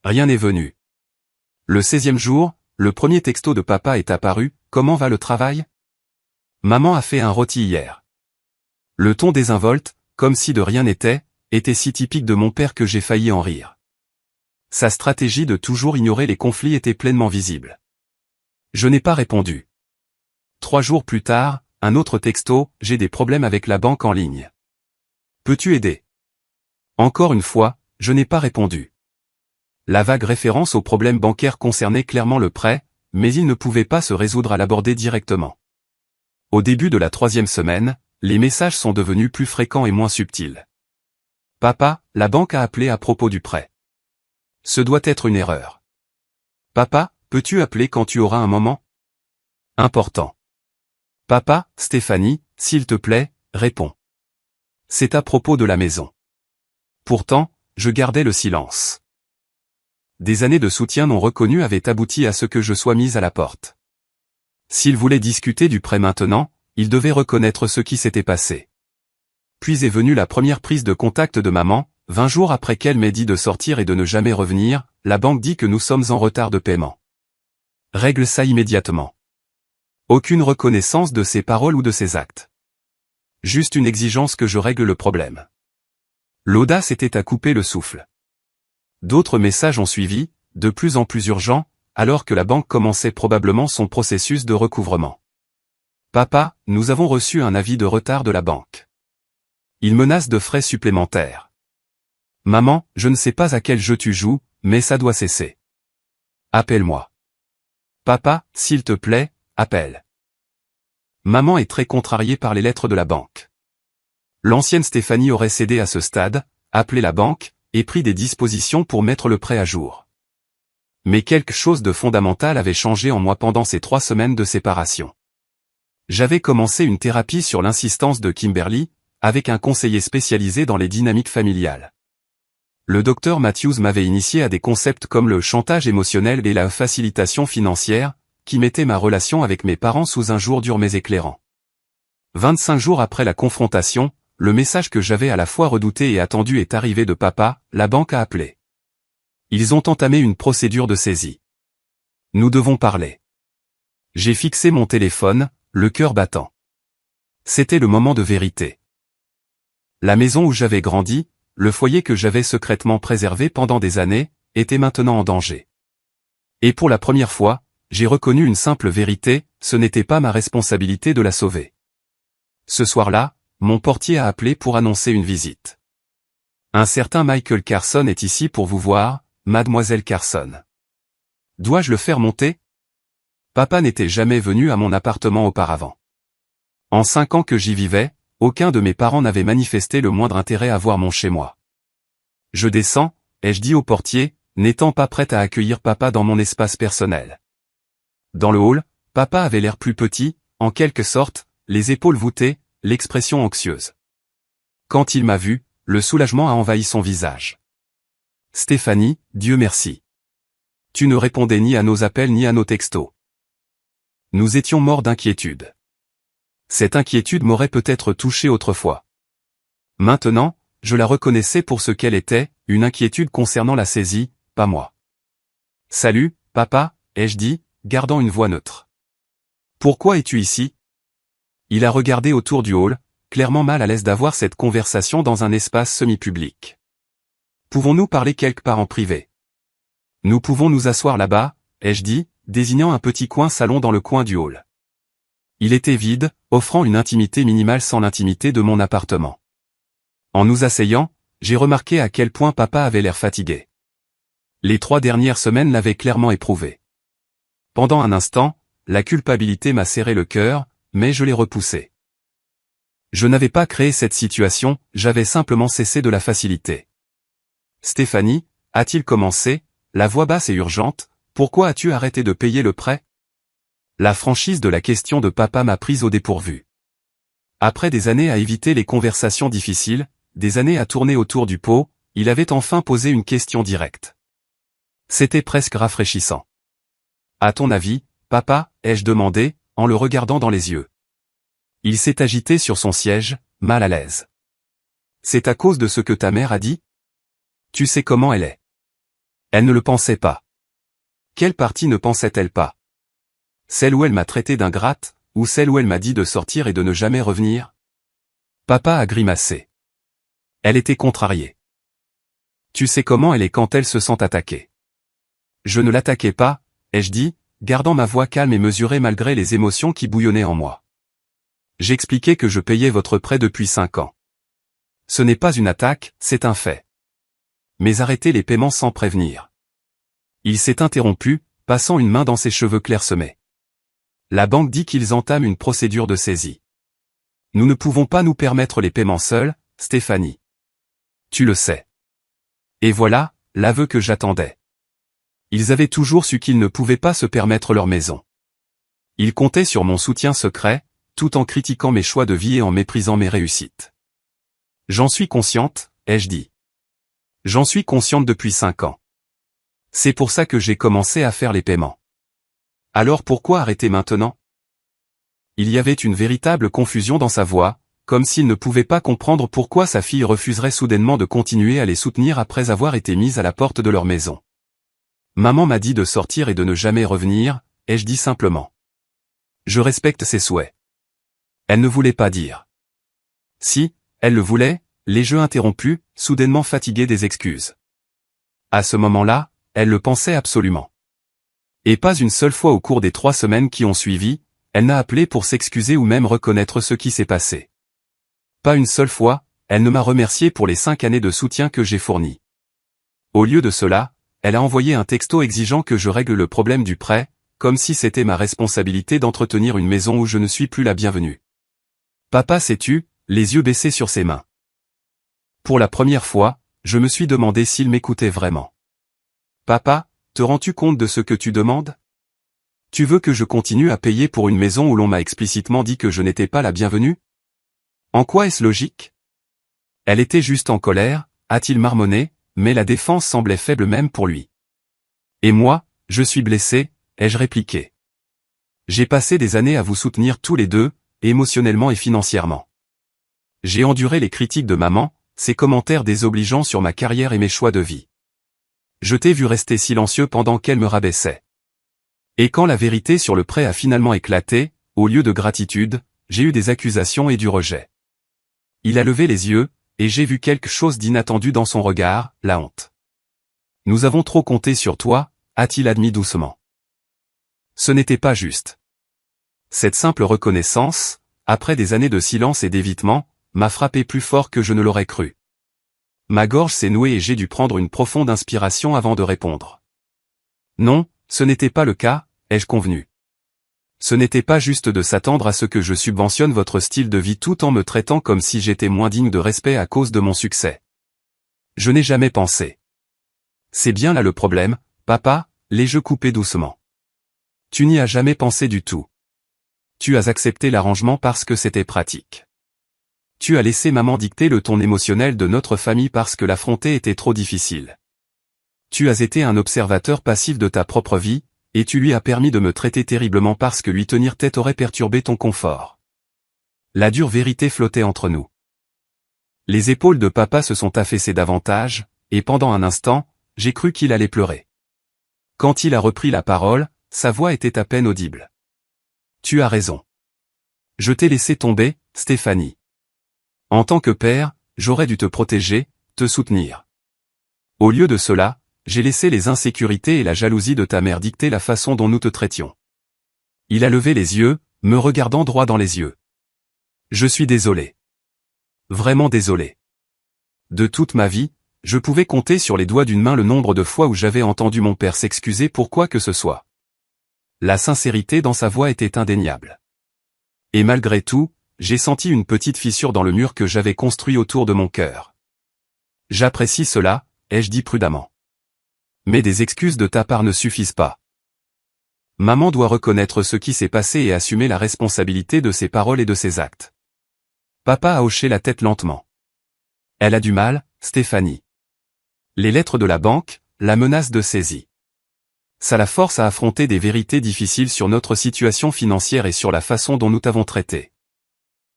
A: Rien n'est venu. Le 16e jour, le premier texto de papa est apparu, « Comment va le travail ? Maman a fait un rôti hier. » Le ton désinvolte, comme si de rien n'était, était si typique de mon père que j'ai failli en rire. Sa stratégie de toujours ignorer les conflits était pleinement visible. Je n'ai pas répondu. 3 jours plus tard, un autre texto, « J'ai des problèmes avec la banque en ligne. Peux-tu aider ? » Encore une fois, je n'ai pas répondu. La vague référence aux problèmes bancaires concernait clairement le prêt, mais il ne pouvait pas se résoudre à l'aborder directement. Au début de la 3e semaine, les messages sont devenus plus fréquents et moins subtils. « Papa, la banque a appelé à propos du prêt. Ce doit être une erreur. Papa, peux-tu appeler quand tu auras un moment ? Important. Papa, Stéphanie, s'il te plaît, réponds. C'est à propos de la maison. » Pourtant, je gardais le silence. Des années de soutien non reconnu avaient abouti à ce que je sois mise à la porte. S'il voulait discuter du prêt maintenant, il devait reconnaître ce qui s'était passé. Puis est venue la première prise de contact de maman, 20 jours après qu'elle m'ait dit de sortir et de ne jamais revenir, la banque dit que nous sommes en retard de paiement. Règle ça immédiatement. Aucune reconnaissance de ses paroles ou de ses actes. Juste une exigence que je règle le problème. L'audace était à couper le souffle. D'autres messages ont suivi, de plus en plus urgents, alors que la banque commençait probablement son processus de recouvrement. Papa, nous avons reçu un avis de retard de la banque. Il menace de frais supplémentaires. Maman, je ne sais pas à quel jeu tu joues, mais ça doit cesser. Appelle-moi. Papa, s'il te plaît, appelle. Maman est très contrariée par les lettres de la banque. L'ancienne Stéphanie aurait cédé à ce stade, appelé la banque, et pris des dispositions pour mettre le prêt à jour. Mais quelque chose de fondamental avait changé en moi pendant ces 3 semaines de séparation. J'avais commencé une thérapie sur l'insistance de Kimberly, avec un conseiller spécialisé dans les dynamiques familiales. Le docteur Matthews m'avait initié à des concepts comme le chantage émotionnel et la facilitation financière, qui mettaient ma relation avec mes parents sous un jour dur mais éclairant. 25 jours après la confrontation, le message que j'avais à la fois redouté et attendu est arrivé de papa, la banque a appelé. Ils ont entamé une procédure de saisie. Nous devons parler. J'ai fixé mon téléphone, le cœur battant. C'était le moment de vérité. La maison où j'avais grandi, le foyer que j'avais secrètement préservé pendant des années, était maintenant en danger. Et pour la première fois, j'ai reconnu une simple vérité, ce n'était pas ma responsabilité de la sauver. Ce soir-là, mon portier a appelé pour annoncer une visite. Un certain Michael Carson est ici pour vous voir, mademoiselle Carson. Dois-je le faire monter ? Papa n'était jamais venu à mon appartement auparavant. En 5 ans que j'y vivais, aucun de mes parents n'avait manifesté le moindre intérêt à voir mon chez-moi. Je descends, ai-je dit au portier, n'étant pas prête à accueillir papa dans mon espace personnel. Dans le hall, papa avait l'air plus petit, en quelque sorte, les épaules voûtées, l'expression anxieuse. Quand il m'a vu, le soulagement a envahi son visage. Stéphanie, Dieu merci. Tu ne répondais ni à nos appels ni à nos textos. Nous étions morts d'inquiétude. Cette inquiétude m'aurait peut-être touché autrefois. Maintenant, je la reconnaissais pour ce qu'elle était, une inquiétude concernant la saisie, pas moi. Salut, papa, ai-je dit, gardant une voix neutre. Pourquoi es-tu ici ? Il a regardé autour du hall, clairement mal à l'aise d'avoir cette conversation dans un espace semi-public. Pouvons-nous parler quelque part en privé ? Nous pouvons nous asseoir là-bas, ai-je dit, désignant un petit coin salon dans le coin du hall. Il était vide, offrant une intimité minimale sans l'intimité de mon appartement. En nous asseyant, j'ai remarqué à quel point papa avait l'air fatigué. Les 3 dernières semaines l'avaient clairement éprouvé. Pendant un instant, la culpabilité m'a serré le cœur, mais je l'ai repoussée. Je n'avais pas créé cette situation, j'avais simplement cessé de la faciliter. Stéphanie, a-t-il commencé, la voix basse et urgente, pourquoi as-tu arrêté de payer le prêt? La franchise de la question de papa m'a prise au dépourvu. Après des années à éviter les conversations difficiles, des années à tourner autour du pot, il avait enfin posé une question directe. C'était presque rafraîchissant. À ton avis, papa, ai-je demandé, en le regardant dans les yeux. Il s'est agité sur son siège, mal à l'aise. C'est à cause de ce que ta mère a dit? Tu sais comment elle est. Elle ne le pensait pas. Quelle partie ne pensait-elle pas? Celle où elle m'a traité d'ingrate, ou celle où elle m'a dit de sortir et de ne jamais revenir? Papa a grimacé. Elle était contrariée. Tu sais comment elle est quand elle se sent attaquée. Je ne l'attaquais pas, ai-je dit, gardant ma voix calme et mesurée malgré les émotions qui bouillonnaient en moi. J'expliquais que je payais votre prêt depuis 5 ans. Ce n'est pas une attaque, c'est un fait. Mais arrêtez les paiements sans prévenir. Il s'est interrompu, passant une main dans ses cheveux clairsemés. La banque dit qu'ils entament une procédure de saisie. Nous ne pouvons pas nous permettre les paiements seuls, Stéphanie. Tu le sais. Et voilà, l'aveu que j'attendais. Ils avaient toujours su qu'ils ne pouvaient pas se permettre leur maison. Ils comptaient sur mon soutien secret, tout en critiquant mes choix de vie et en méprisant mes réussites. J'en suis consciente, ai-je dit. J'en suis consciente depuis 5 ans. C'est pour ça que j'ai commencé à faire les paiements. Alors pourquoi arrêter maintenant? Il y avait une véritable confusion dans sa voix, comme s'il ne pouvait pas comprendre pourquoi sa fille refuserait soudainement de continuer à les soutenir après avoir été mise à la porte de leur maison. Maman m'a dit de sortir et de ne jamais revenir, ai-je dit simplement. Je respecte ses souhaits. Elle ne voulait pas dire. Si, elle le voulait, les jeux interrompus, soudainement fatigués des excuses. À ce moment-là, elle le pensait absolument. Et pas une seule fois au cours des 3 semaines qui ont suivi, elle n'a appelé pour s'excuser ou même reconnaître ce qui s'est passé. Pas une seule fois, elle ne m'a remercié pour les 5 années de soutien que j'ai fournis. Au lieu de cela, elle a envoyé un texto exigeant que je règle le problème du prêt, comme si c'était ma responsabilité d'entretenir une maison où je ne suis plus la bienvenue. Papa s'est tu, les yeux baissés sur ses mains. Pour la première fois, je me suis demandé s'il m'écoutait vraiment. Papa, te rends-tu compte de ce que tu demandes? Tu veux que je continue à payer pour une maison où l'on m'a explicitement dit que je n'étais pas la bienvenue? En quoi est-ce logique? Elle était juste en colère, a-t-il marmonné, mais la défense semblait faible même pour lui. Et moi, je suis blessé, ai-je répliqué. J'ai passé des années à vous soutenir tous les deux, émotionnellement et financièrement. J'ai enduré les critiques de maman, ses commentaires désobligeants sur ma carrière et mes choix de vie. Je t'ai vu rester silencieux pendant qu'elle me rabaissait. Et quand la vérité sur le prêt a finalement éclaté, au lieu de gratitude, j'ai eu des accusations et du rejet. Il a levé les yeux, et j'ai vu quelque chose d'inattendu dans son regard, la honte. Nous avons trop compté sur toi, a-t-il admis doucement. Ce n'était pas juste. Cette simple reconnaissance, après des années de silence et d'évitement, m'a frappé plus fort que je ne l'aurais cru. Ma gorge s'est nouée et j'ai dû prendre une profonde inspiration avant de répondre. Non, ce n'était pas le cas, ai-je convenu. Ce n'était pas juste de s'attendre à ce que je subventionne votre style de vie tout en me traitant comme si j'étais moins digne de respect à cause de mon succès. Je n'ai jamais pensé. C'est bien là le problème, papa, les jeux coupés doucement. Tu n'y as jamais pensé du tout. Tu as accepté l'arrangement parce que c'était pratique. Tu as laissé maman dicter le ton émotionnel de notre famille parce que l'affronter était trop difficile. Tu as été un observateur passif de ta propre vie, et tu lui as permis de me traiter terriblement parce que lui tenir tête aurait perturbé ton confort. La dure vérité flottait entre nous. Les épaules de papa se sont affaissées davantage, et pendant un instant, j'ai cru qu'il allait pleurer. Quand il a repris la parole, sa voix était à peine audible. Tu as raison. Je t'ai laissé tomber, Stéphanie. En tant que père, j'aurais dû te protéger, te soutenir. Au lieu de cela, j'ai laissé les insécurités et la jalousie de ta mère dicter la façon dont nous te traitions. Il a levé les yeux, me regardant droit dans les yeux. Je suis désolé. Vraiment désolé. De toute ma vie, je pouvais compter sur les doigts d'une main le nombre de fois où j'avais entendu mon père s'excuser pour quoi que ce soit. La sincérité dans sa voix était indéniable. Et malgré tout, j'ai senti une petite fissure dans le mur que j'avais construit autour de mon cœur. J'apprécie cela, ai-je dit prudemment. Mais des excuses de ta part ne suffisent pas. Maman doit reconnaître ce qui s'est passé et assumer la responsabilité de ses paroles et de ses actes. Papa a hoché la tête lentement. Elle a du mal, Stéphanie. Les lettres de la banque, la menace de saisie. Ça la force à affronter des vérités difficiles sur notre situation financière et sur la façon dont nous t'avons traité.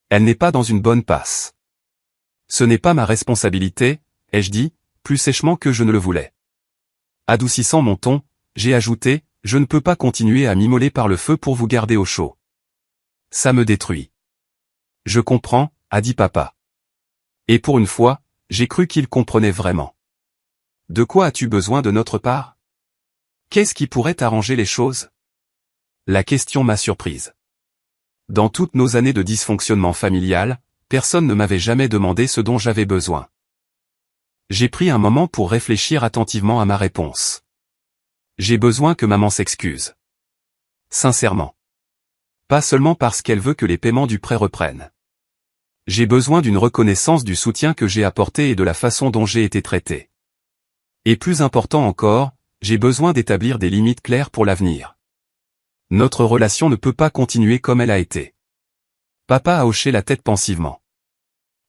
A: Elle n'est pas dans une bonne passe. Ce n'est pas ma responsabilité, ai-je dit, plus sèchement que je ne le voulais. Adoucissant mon ton, j'ai ajouté, je ne peux pas continuer à m'immoler par le feu pour vous garder au chaud. Ça me détruit. Je comprends, a dit papa. Et pour une fois, j'ai cru qu'il comprenait vraiment. De quoi as-tu besoin de notre part? Qu'est-ce qui pourrait arranger les choses? La question m'a surprise. Dans toutes nos années de dysfonctionnement familial, personne ne m'avait jamais demandé ce dont j'avais besoin. J'ai pris un moment pour réfléchir attentivement à ma réponse. J'ai besoin que maman s'excuse. Sincèrement. Pas seulement parce qu'elle veut que les paiements du prêt reprennent. J'ai besoin d'une reconnaissance du soutien que j'ai apporté et de la façon dont j'ai été traité. Et plus important encore, j'ai besoin d'établir des limites claires pour l'avenir. Notre relation ne peut pas continuer comme elle a été. Papa a hoché la tête pensivement.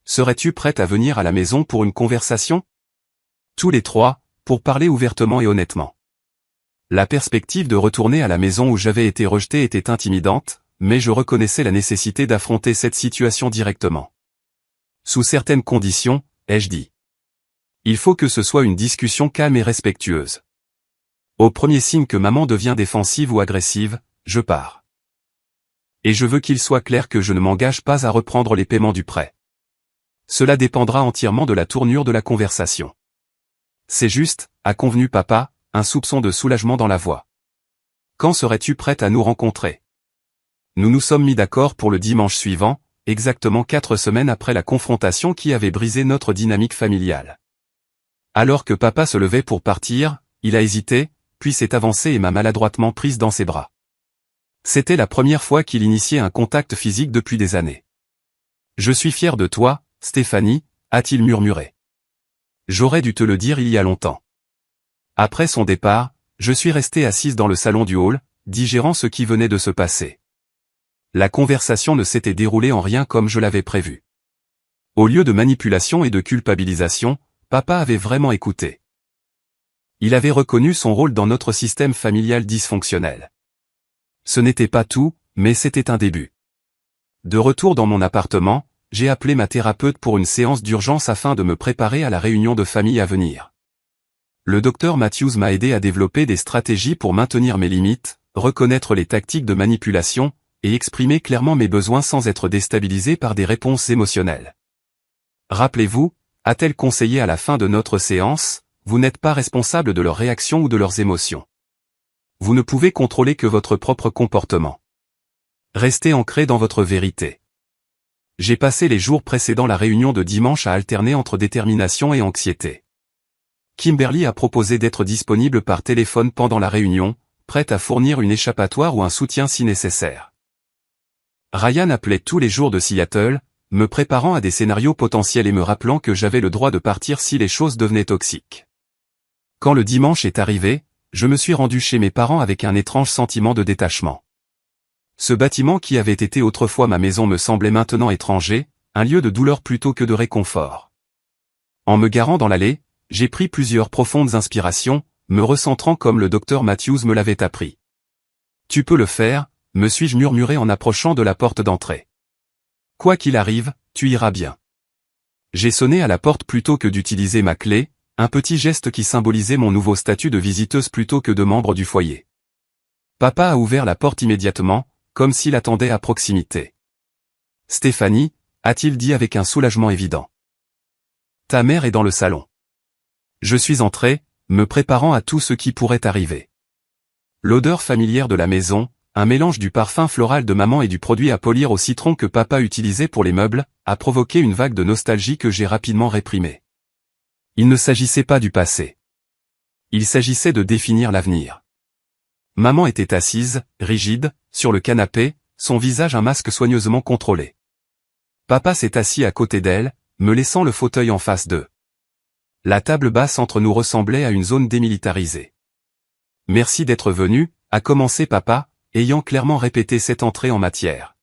A: Serais-tu prête à venir à la maison pour une conversation? Tous les trois, pour parler ouvertement et honnêtement. La perspective de retourner à la maison où j'avais été rejeté était intimidante, mais je reconnaissais la nécessité d'affronter cette situation directement. Sous certaines conditions, ai-je dit. Il faut que ce soit une discussion calme et respectueuse. Au premier signe que maman devient défensive ou agressive, je pars. Et je veux qu'il soit clair que je ne m'engage pas à reprendre les paiements du prêt. Cela dépendra entièrement de la tournure de la conversation. C'est juste, a convenu papa, un soupçon de soulagement dans la voix. Quand serais-tu prête à nous rencontrer? Nous nous sommes mis d'accord pour le dimanche suivant, exactement 4 semaines après la confrontation qui avait brisé notre dynamique familiale. Alors que papa se levait pour partir, il a hésité, puis s'est avancé et m'a maladroitement prise dans ses bras. C'était la première fois qu'il initiait un contact physique depuis des années. Je suis fier de toi, Stéphanie, a-t-il murmuré. J'aurais dû te le dire il y a longtemps. Après son départ, je suis restée assise dans le salon du hall, digérant ce qui venait de se passer. La conversation ne s'était déroulée en rien comme je l'avais prévu. Au lieu de manipulation et de culpabilisation, papa avait vraiment écouté. Il avait reconnu son rôle dans notre système familial dysfonctionnel. Ce n'était pas tout, mais c'était un début. De retour dans mon appartement, j'ai appelé ma thérapeute pour une séance d'urgence afin de me préparer à la réunion de famille à venir. Le docteur Matthews m'a aidé à développer des stratégies pour maintenir mes limites, reconnaître les tactiques de manipulation, et exprimer clairement mes besoins sans être déstabilisé par des réponses émotionnelles. Rappelez-vous, a-t-elle conseillé à la fin de notre séance, vous n'êtes pas responsable de leurs réactions ou de leurs émotions. Vous ne pouvez contrôler que votre propre comportement. Restez ancré dans votre vérité. J'ai passé les jours précédant la réunion de dimanche à alterner entre détermination et anxiété. Kimberly a proposé d'être disponible par téléphone pendant la réunion, prête à fournir une échappatoire ou un soutien si nécessaire. Ryan appelait tous les jours de Seattle, me préparant à des scénarios potentiels et me rappelant que j'avais le droit de partir si les choses devenaient toxiques. Quand le dimanche est arrivé, je me suis rendu chez mes parents avec un étrange sentiment de détachement. Ce bâtiment qui avait été autrefois ma maison me semblait maintenant étranger, un lieu de douleur plutôt que de réconfort. En me garant dans l'allée, j'ai pris plusieurs profondes inspirations, me recentrant comme le docteur Matthews me l'avait appris. Tu peux le faire, me suis-je murmuré en approchant de la porte d'entrée. Quoi qu'il arrive, tu iras bien. J'ai sonné à la porte plutôt que d'utiliser ma clé, un petit geste qui symbolisait mon nouveau statut de visiteuse plutôt que de membre du foyer. Papa a ouvert la porte immédiatement, comme s'il attendait à proximité. Stéphanie, a-t-il dit avec un soulagement évident. Ta mère est dans le salon. Je suis entré, me préparant à tout ce qui pourrait arriver. L'odeur familière de la maison, un mélange du parfum floral de maman et du produit à polir au citron que papa utilisait pour les meubles, a provoqué une vague de nostalgie que j'ai rapidement réprimée. Il ne s'agissait pas du passé. Il s'agissait de définir l'avenir. Maman était assise, rigide, sur le canapé, son visage un masque soigneusement contrôlé. Papa s'est assis à côté d'elle, me laissant le fauteuil en face d'eux. La table basse entre nous ressemblait à une zone démilitarisée. Merci d'être venu, a commencé papa, ayant clairement répété cette entrée en matière.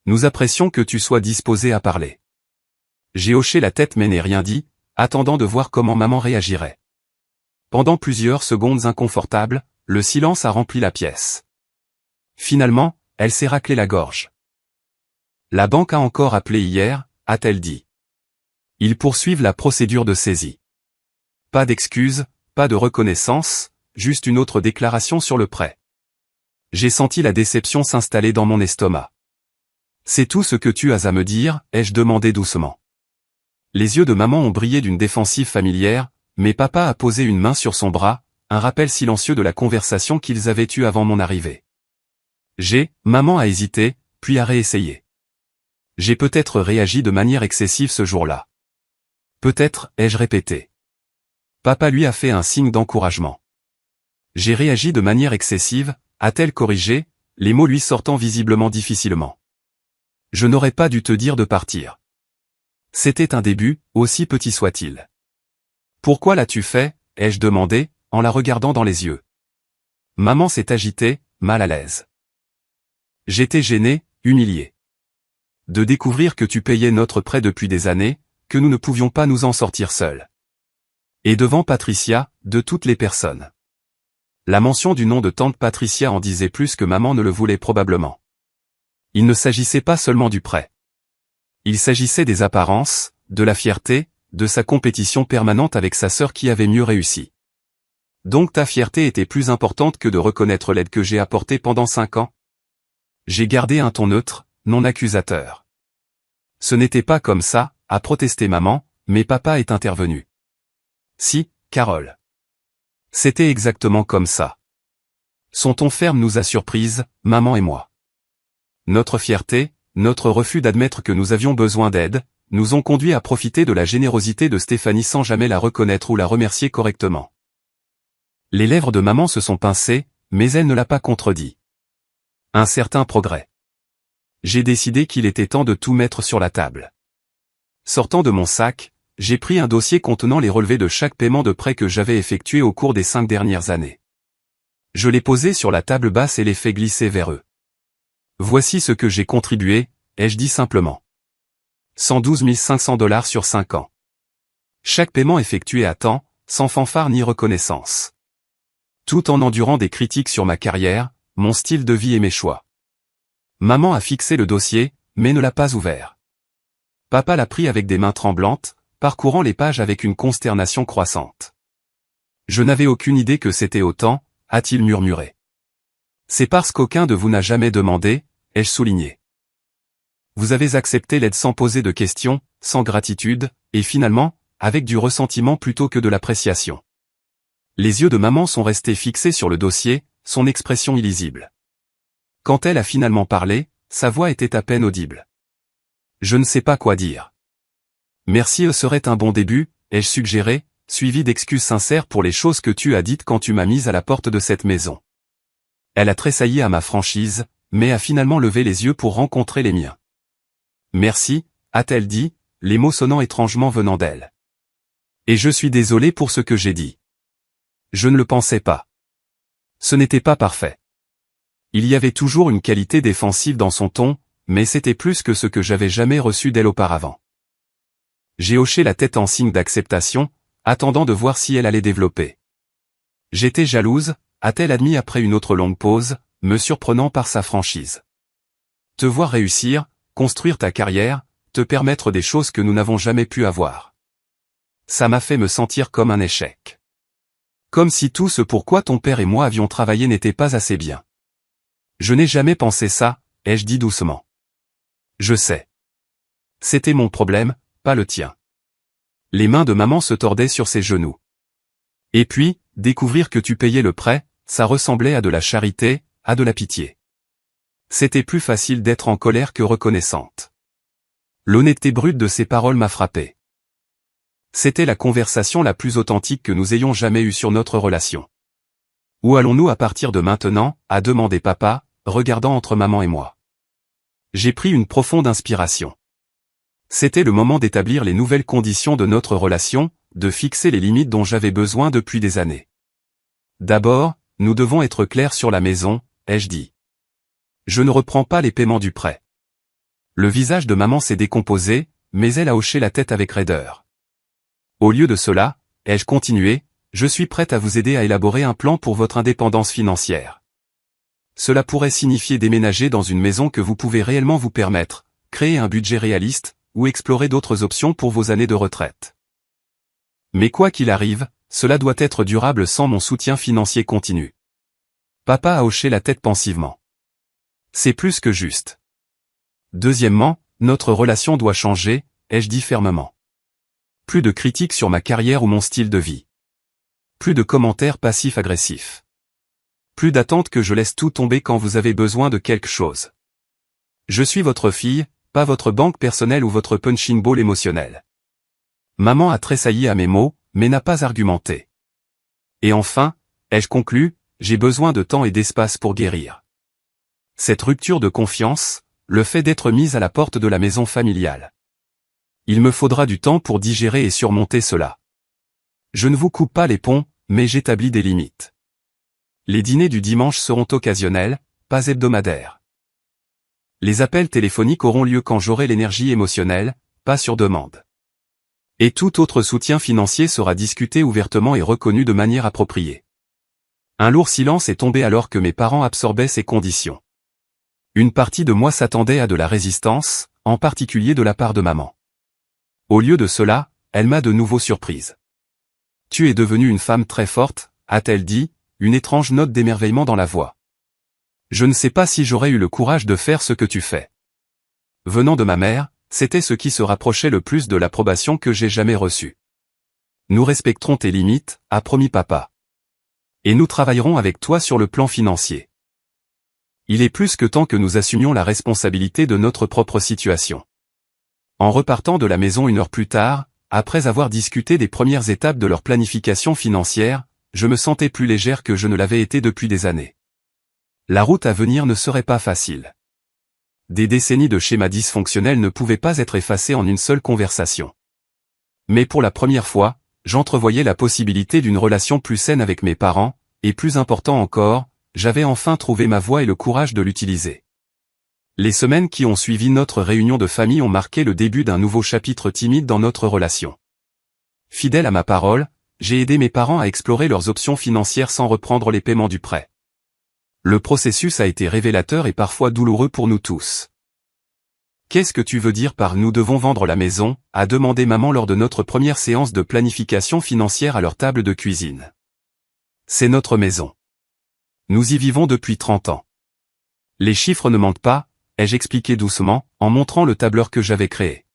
A: Nous apprécions que tu sois disposé à parler. J'ai hoché la tête mais n'ai rien dit, attendant de voir comment maman réagirait. Pendant plusieurs secondes inconfortables, le silence a rempli la pièce. Finalement, elle s'est raclée la gorge. La banque a encore appelé hier, a-t-elle dit. Ils poursuivent la procédure de saisie. Pas d'excuses, pas de reconnaissance, juste une autre déclaration sur le prêt. J'ai senti la déception s'installer dans mon estomac. C'est tout ce que tu as à me dire, ai-je demandé doucement. Les yeux de maman ont brillé d'une défensive familière, mais papa a posé une main sur son bras, un rappel silencieux de la conversation qu'ils avaient eue avant mon arrivée. Maman a hésité, puis a réessayé. J'ai peut-être réagi de manière excessive ce jour-là. Peut-être, ai-je répété. Papa lui a fait un signe d'encouragement. J'ai réagi de manière excessive, a-t-elle corrigé, les mots lui sortant visiblement difficilement. Je n'aurais pas dû te dire de partir. C'était un début, aussi petit soit-il. Pourquoi l'as-tu fait, ai-je demandé, en la regardant dans les yeux. Maman s'est agitée, mal à l'aise. J'étais gêné, humilié. De découvrir que tu payais notre prêt depuis des années, que nous ne pouvions pas nous en sortir seuls. Et devant Patricia, de toutes les personnes. La mention du nom de tante Patricia en disait plus que maman ne le voulait probablement. Il ne s'agissait pas seulement du prêt. Il s'agissait des apparences, de la fierté, de sa compétition permanente avec sa sœur qui avait mieux réussi. Donc ta fierté était plus importante que de reconnaître l'aide que j'ai apportée pendant 5 ans? J'ai gardé un ton neutre, non accusateur. Ce n'était pas comme ça, a protesté maman, mais papa est intervenu. Si, Carole. C'était exactement comme ça. Son ton ferme nous a surprises, maman et moi. Notre fierté, notre refus d'admettre que nous avions besoin d'aide, nous ont conduits à profiter de la générosité de Stéphanie sans jamais la reconnaître ou la remercier correctement. Les lèvres de maman se sont pincées, mais elle ne l'a pas contredit. Un certain progrès. J'ai décidé qu'il était temps de tout mettre sur la table. Sortant de mon sac, j'ai pris un dossier contenant les relevés de chaque paiement de prêt que j'avais effectué au cours des 5 dernières années. Je l'ai posé sur la table basse et l'ai fait glisser vers eux. Voici ce que j'ai contribué, ai-je dit simplement. 112 500 $ sur 5 ans. Chaque paiement effectué à temps, sans fanfare ni reconnaissance. Tout en endurant des critiques sur ma carrière, mon style de vie et mes choix. Maman a fixé le dossier, mais ne l'a pas ouvert. Papa l'a pris avec des mains tremblantes, parcourant les pages avec une consternation croissante. Je n'avais aucune idée que c'était autant, a-t-il murmuré. C'est parce qu'aucun de vous n'a jamais demandé, ai-je souligné. Vous avez accepté l'aide sans poser de questions, sans gratitude, et finalement, avec du ressentiment plutôt que de l'appréciation. Les yeux de maman sont restés fixés sur le dossier, son expression illisible. Quand elle a finalement parlé, sa voix était à peine audible. Je ne sais pas quoi dire. Merci serait un bon début, ai-je suggéré, suivi d'excuses sincères pour les choses que tu as dites quand tu m'as mise à la porte de cette maison. Elle a tressailli à ma franchise, mais a finalement levé les yeux pour rencontrer les miens. Merci, a-t-elle dit, les mots sonnant étrangement venant d'elle. Et je suis désolé pour ce que j'ai dit. Je ne le pensais pas. Ce n'était pas parfait. Il y avait toujours une qualité défensive dans son ton, mais c'était plus que ce que j'avais jamais reçu d'elle auparavant. J'ai hoché la tête en signe d'acceptation, attendant de voir si elle allait développer. J'étais jalouse, a-t-elle admis après une autre longue pause, me surprenant par sa franchise. Te voir réussir, construire ta carrière, te permettre des choses que nous n'avons jamais pu avoir. Ça m'a fait me sentir comme un échec. Comme si tout ce pourquoi ton père et moi avions travaillé n'était pas assez bien. Je n'ai jamais pensé ça, ai-je dit doucement. Je sais. C'était mon problème, pas le tien. Les mains de maman se tordaient sur ses genoux. Et puis, découvrir que tu payais le prêt, ça ressemblait à de la charité, à de la pitié. C'était plus facile d'être en colère que reconnaissante. L'honnêteté brute de ces paroles m'a frappé. C'était la conversation la plus authentique que nous ayons jamais eue sur notre relation. Où allons-nous à partir de maintenant, a demandé papa, regardant entre maman et moi. J'ai pris une profonde inspiration. C'était le moment d'établir les nouvelles conditions de notre relation, de fixer les limites dont j'avais besoin depuis des années. D'abord, nous devons être clairs sur la maison, ai-je dit. Je ne reprends pas les paiements du prêt. Le visage de maman s'est décomposé, mais elle a hoché la tête avec raideur. Au lieu de cela, ai-je continué, je suis prête à vous aider à élaborer un plan pour votre indépendance financière. Cela pourrait signifier déménager dans une maison que vous pouvez réellement vous permettre, créer un budget réaliste, ou explorer d'autres options pour vos années de retraite. Mais quoi qu'il arrive, cela doit être durable sans mon soutien financier continu. Papa a hoché la tête pensivement. C'est plus que juste. Deuxièmement, notre relation doit changer, ai-je dit fermement. Plus de critiques sur ma carrière ou mon style de vie. Plus de commentaires passifs-agressifs. Plus d'attentes que je laisse tout tomber quand vous avez besoin de quelque chose. Je suis votre fille, pas votre banque personnelle ou votre punching ball émotionnel. Maman a tressailli à mes mots, mais n'a pas argumenté. Et enfin, ai-je conclu, j'ai besoin de temps et d'espace pour guérir. Cette rupture de confiance, le fait d'être mise à la porte de la maison familiale. Il me faudra du temps pour digérer et surmonter cela. Je ne vous coupe pas les ponts, mais j'établis des limites. Les dîners du dimanche seront occasionnels, pas hebdomadaires. Les appels téléphoniques auront lieu quand j'aurai l'énergie émotionnelle, pas sur demande. Et tout autre soutien financier sera discuté ouvertement et reconnu de manière appropriée. Un lourd silence est tombé alors que mes parents absorbaient ces conditions. Une partie de moi s'attendait à de la résistance, en particulier de la part de maman. Au lieu de cela, elle m'a de nouveau surprise. « Tu es devenue une femme très forte », a-t-elle dit, une étrange note d'émerveillement dans la voix. « Je ne sais pas si j'aurais eu le courage de faire ce que tu fais. » Venant de ma mère, c'était ce qui se rapprochait le plus de l'approbation que j'ai jamais reçue. « Nous respecterons tes limites », a promis papa. « Et nous travaillerons avec toi sur le plan financier. » Il est plus que temps que nous assumions la responsabilité de notre propre situation. En repartant de la maison une heure plus tard, après avoir discuté des premières étapes de leur planification financière, je me sentais plus légère que je ne l'avais été depuis des années. La route à venir ne serait pas facile. Des décennies de schémas dysfonctionnels ne pouvaient pas être effacés en une seule conversation. Mais pour la première fois, j'entrevoyais la possibilité d'une relation plus saine avec mes parents, et plus important encore, j'avais enfin trouvé ma voie et le courage de l'utiliser. Les semaines qui ont suivi notre réunion de famille ont marqué le début d'un nouveau chapitre timide dans notre relation. Fidèle à ma parole, j'ai aidé mes parents à explorer leurs options financières sans reprendre les paiements du prêt. Le processus a été révélateur et parfois douloureux pour nous tous. « Qu'est-ce que tu veux dire par « nous devons vendre la maison » a demandé maman lors de notre première séance de planification financière à leur table de cuisine. C'est notre maison. Nous y vivons depuis 30 ans. Les chiffres ne mentent pas, ai-je expliqué doucement, en montrant le tableur que j'avais créé.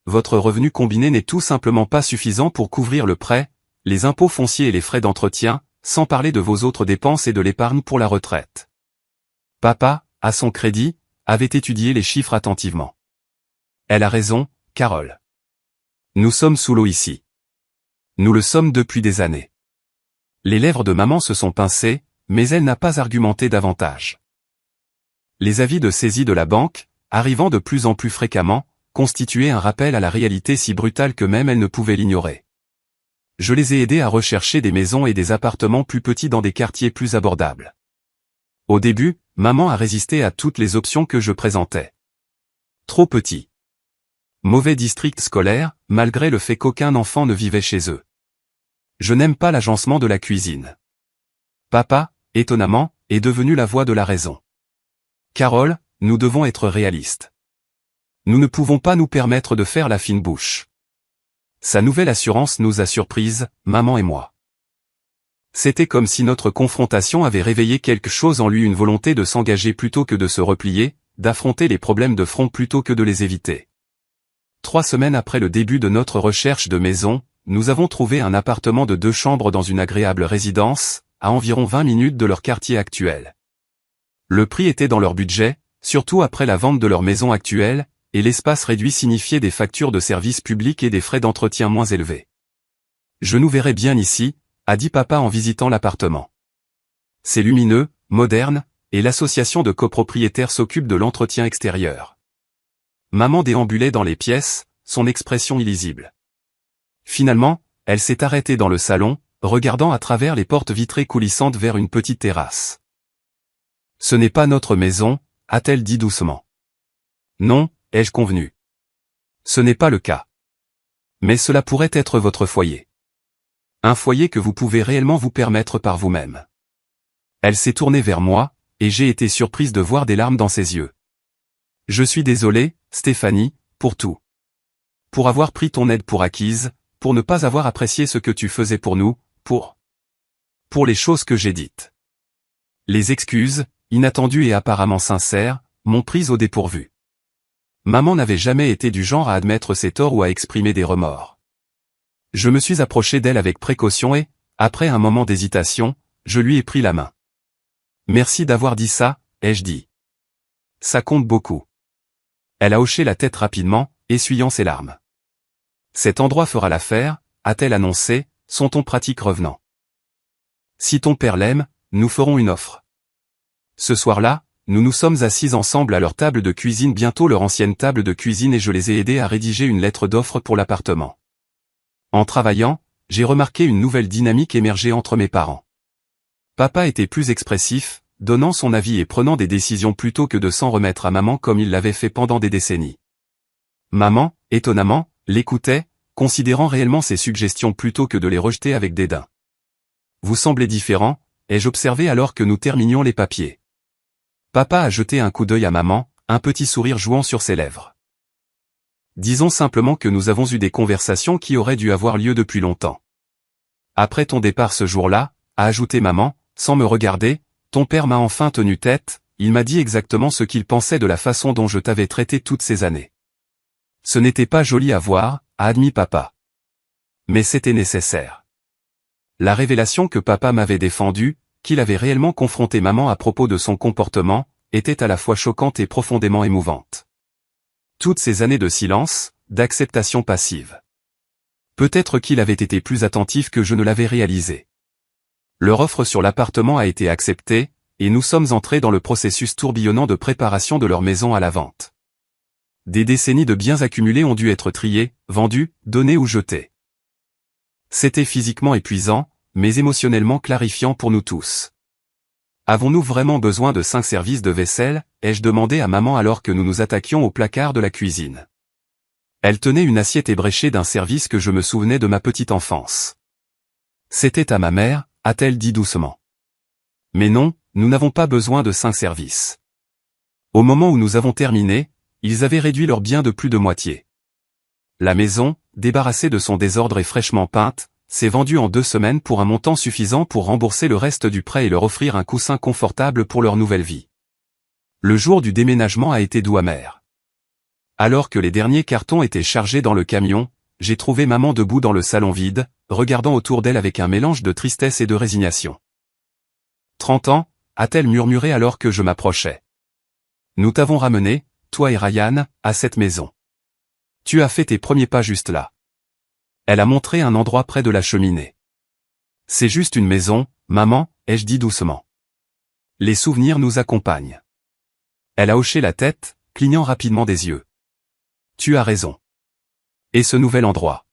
A: Votre revenu combiné n'est tout simplement pas suffisant pour couvrir le prêt, les impôts fonciers et les frais d'entretien, sans parler de vos autres dépenses et de l'épargne pour la retraite. Papa, à son crédit, avait étudié les chiffres attentivement. Elle a raison, Carole. Nous sommes sous l'eau ici. Nous le sommes depuis des années. Les lèvres de maman se sont pincées, mais elle n'a pas argumenté davantage. Les avis de saisie de la banque, arrivant de plus en plus fréquemment, constituaient un rappel à la réalité si brutale que même elle ne pouvait l'ignorer. Je les ai aidés à rechercher des maisons et des appartements plus petits dans des quartiers plus abordables. Au début, maman a résisté à toutes les options que je présentais. Trop petit. Mauvais district scolaire, malgré le fait qu'aucun enfant ne vivait chez eux. Je n'aime pas l'agencement de la cuisine. Papa, étonnamment, est devenu la voix de la raison. Carole, nous devons être réalistes. Nous ne pouvons pas nous permettre de faire la fine bouche. Sa nouvelle assurance nous a surprises, maman et moi. C'était comme si notre confrontation avait réveillé quelque chose en lui, une volonté de s'engager plutôt que de se replier, d'affronter les problèmes de front plutôt que de les éviter. 3 semaines après le début de notre recherche de maison, nous avons trouvé un appartement de 2 chambres dans une agréable résidence, à environ 20 minutes de leur quartier actuel. Le prix était dans leur budget, surtout après la vente de leur maison actuelle, et l'espace réduit signifiait des factures de services publics et des frais d'entretien moins élevés. « Je nous verrai bien ici », a dit papa en visitant l'appartement. C'est lumineux, moderne, et l'association de copropriétaires s'occupe de l'entretien extérieur. maman déambulait dans les pièces, son expression illisible. Finalement, elle s'est arrêtée dans le salon, regardant à travers les portes vitrées coulissantes vers une petite terrasse. « Ce n'est pas notre maison », a-t-elle dit doucement. « Non », ai-je convenu. « Ce n'est pas le cas. Mais cela pourrait être votre foyer. Un foyer que vous pouvez réellement vous permettre par vous-même. » Elle s'est tournée vers moi, et j'ai été surprise de voir des larmes dans ses yeux. « Je suis désolé, Stéphanie, pour tout. Pour avoir pris ton aide pour acquise, pour ne pas avoir apprécié ce que tu faisais pour nous, pour les choses que j'ai dites. » Les excuses, inattendues et apparemment sincères, m'ont prise au dépourvu. Maman n'avait jamais été du genre à admettre ses torts ou à exprimer des remords. Je me suis approché d'elle avec précaution et, après un moment d'hésitation, je lui ai pris la main. « Merci d'avoir dit ça, ai-je dit. Ça compte beaucoup. » Elle a hoché la tête rapidement, essuyant ses larmes. « Cet endroit fera l'affaire, a-t-elle annoncé, son ton pratique revenant. Si ton père l'aime, nous ferons une offre. » Ce soir-là, nous nous sommes assis ensemble à leur table de cuisine, bientôt leur ancienne table de cuisine, et je les ai aidés à rédiger une lettre d'offre pour l'appartement. En travaillant, j'ai remarqué une nouvelle dynamique émerger entre mes parents. Papa était plus expressif, donnant son avis et prenant des décisions plutôt que de s'en remettre à maman comme il l'avait fait pendant des décennies. Maman, étonnamment, l'écoutait, considérant réellement ses suggestions plutôt que de les rejeter avec dédain. « Vous semblez différent », ai-je observé alors que nous terminions les papiers. Papa a jeté un coup d'œil à maman, un petit sourire jouant sur ses lèvres. « Disons simplement que nous avons eu des conversations qui auraient dû avoir lieu depuis longtemps. Après ton départ ce jour-là, a ajouté maman, sans me regarder, ton père m'a enfin tenu tête, il m'a dit exactement ce qu'il pensait de la façon dont je t'avais traité toutes ces années. Ce n'était pas joli à voir, a admis papa. Mais c'était nécessaire. La révélation que papa m'avait défendue, qu'il avait réellement confronté maman à propos de son comportement, était à la fois choquante et profondément émouvante. Toutes ces années de silence, d'acceptation passive. Peut-être qu'il avait été plus attentif que je ne l'avais réalisé. Leur offre sur l'appartement a été acceptée, et nous sommes entrés dans le processus tourbillonnant de préparation de leur maison à la vente. Des décennies de biens accumulés ont dû être triés, vendus, donnés ou jetés. C'était physiquement épuisant, mais émotionnellement clarifiant pour nous tous. Avons-nous vraiment besoin de 5 services de vaisselle, ai-je demandé à maman alors que nous nous attaquions au placard de la cuisine. Elle tenait une assiette ébréchée d'un service que je me souvenais de ma petite enfance. C'était à ma mère, a-t-elle dit doucement. Mais non, nous n'avons pas besoin de 5 services. Au moment où nous avons terminé, ils avaient réduit leurs biens de plus de moitié. La maison, débarrassée de son désordre et fraîchement peinte, s'est vendue en 2 semaines pour un montant suffisant pour rembourser le reste du prêt et leur offrir un coussin confortable pour leur nouvelle vie. Le jour du déménagement a été doux amer. Alors que les derniers cartons étaient chargés dans le camion, j'ai trouvé maman debout dans le salon vide, regardant autour d'elle avec un mélange de tristesse et de résignation. 30 ans, a-t-elle murmuré alors que je m'approchais. Nous t'avons ramené, toi et Ryan, à cette maison. Tu as fait tes premiers pas juste là. Elle a montré un endroit près de la cheminée. C'est juste une maison, maman, ai-je dit doucement. Les souvenirs nous accompagnent. Elle a hoché la tête, clignant rapidement des yeux. Tu as raison. Et ce nouvel endroit.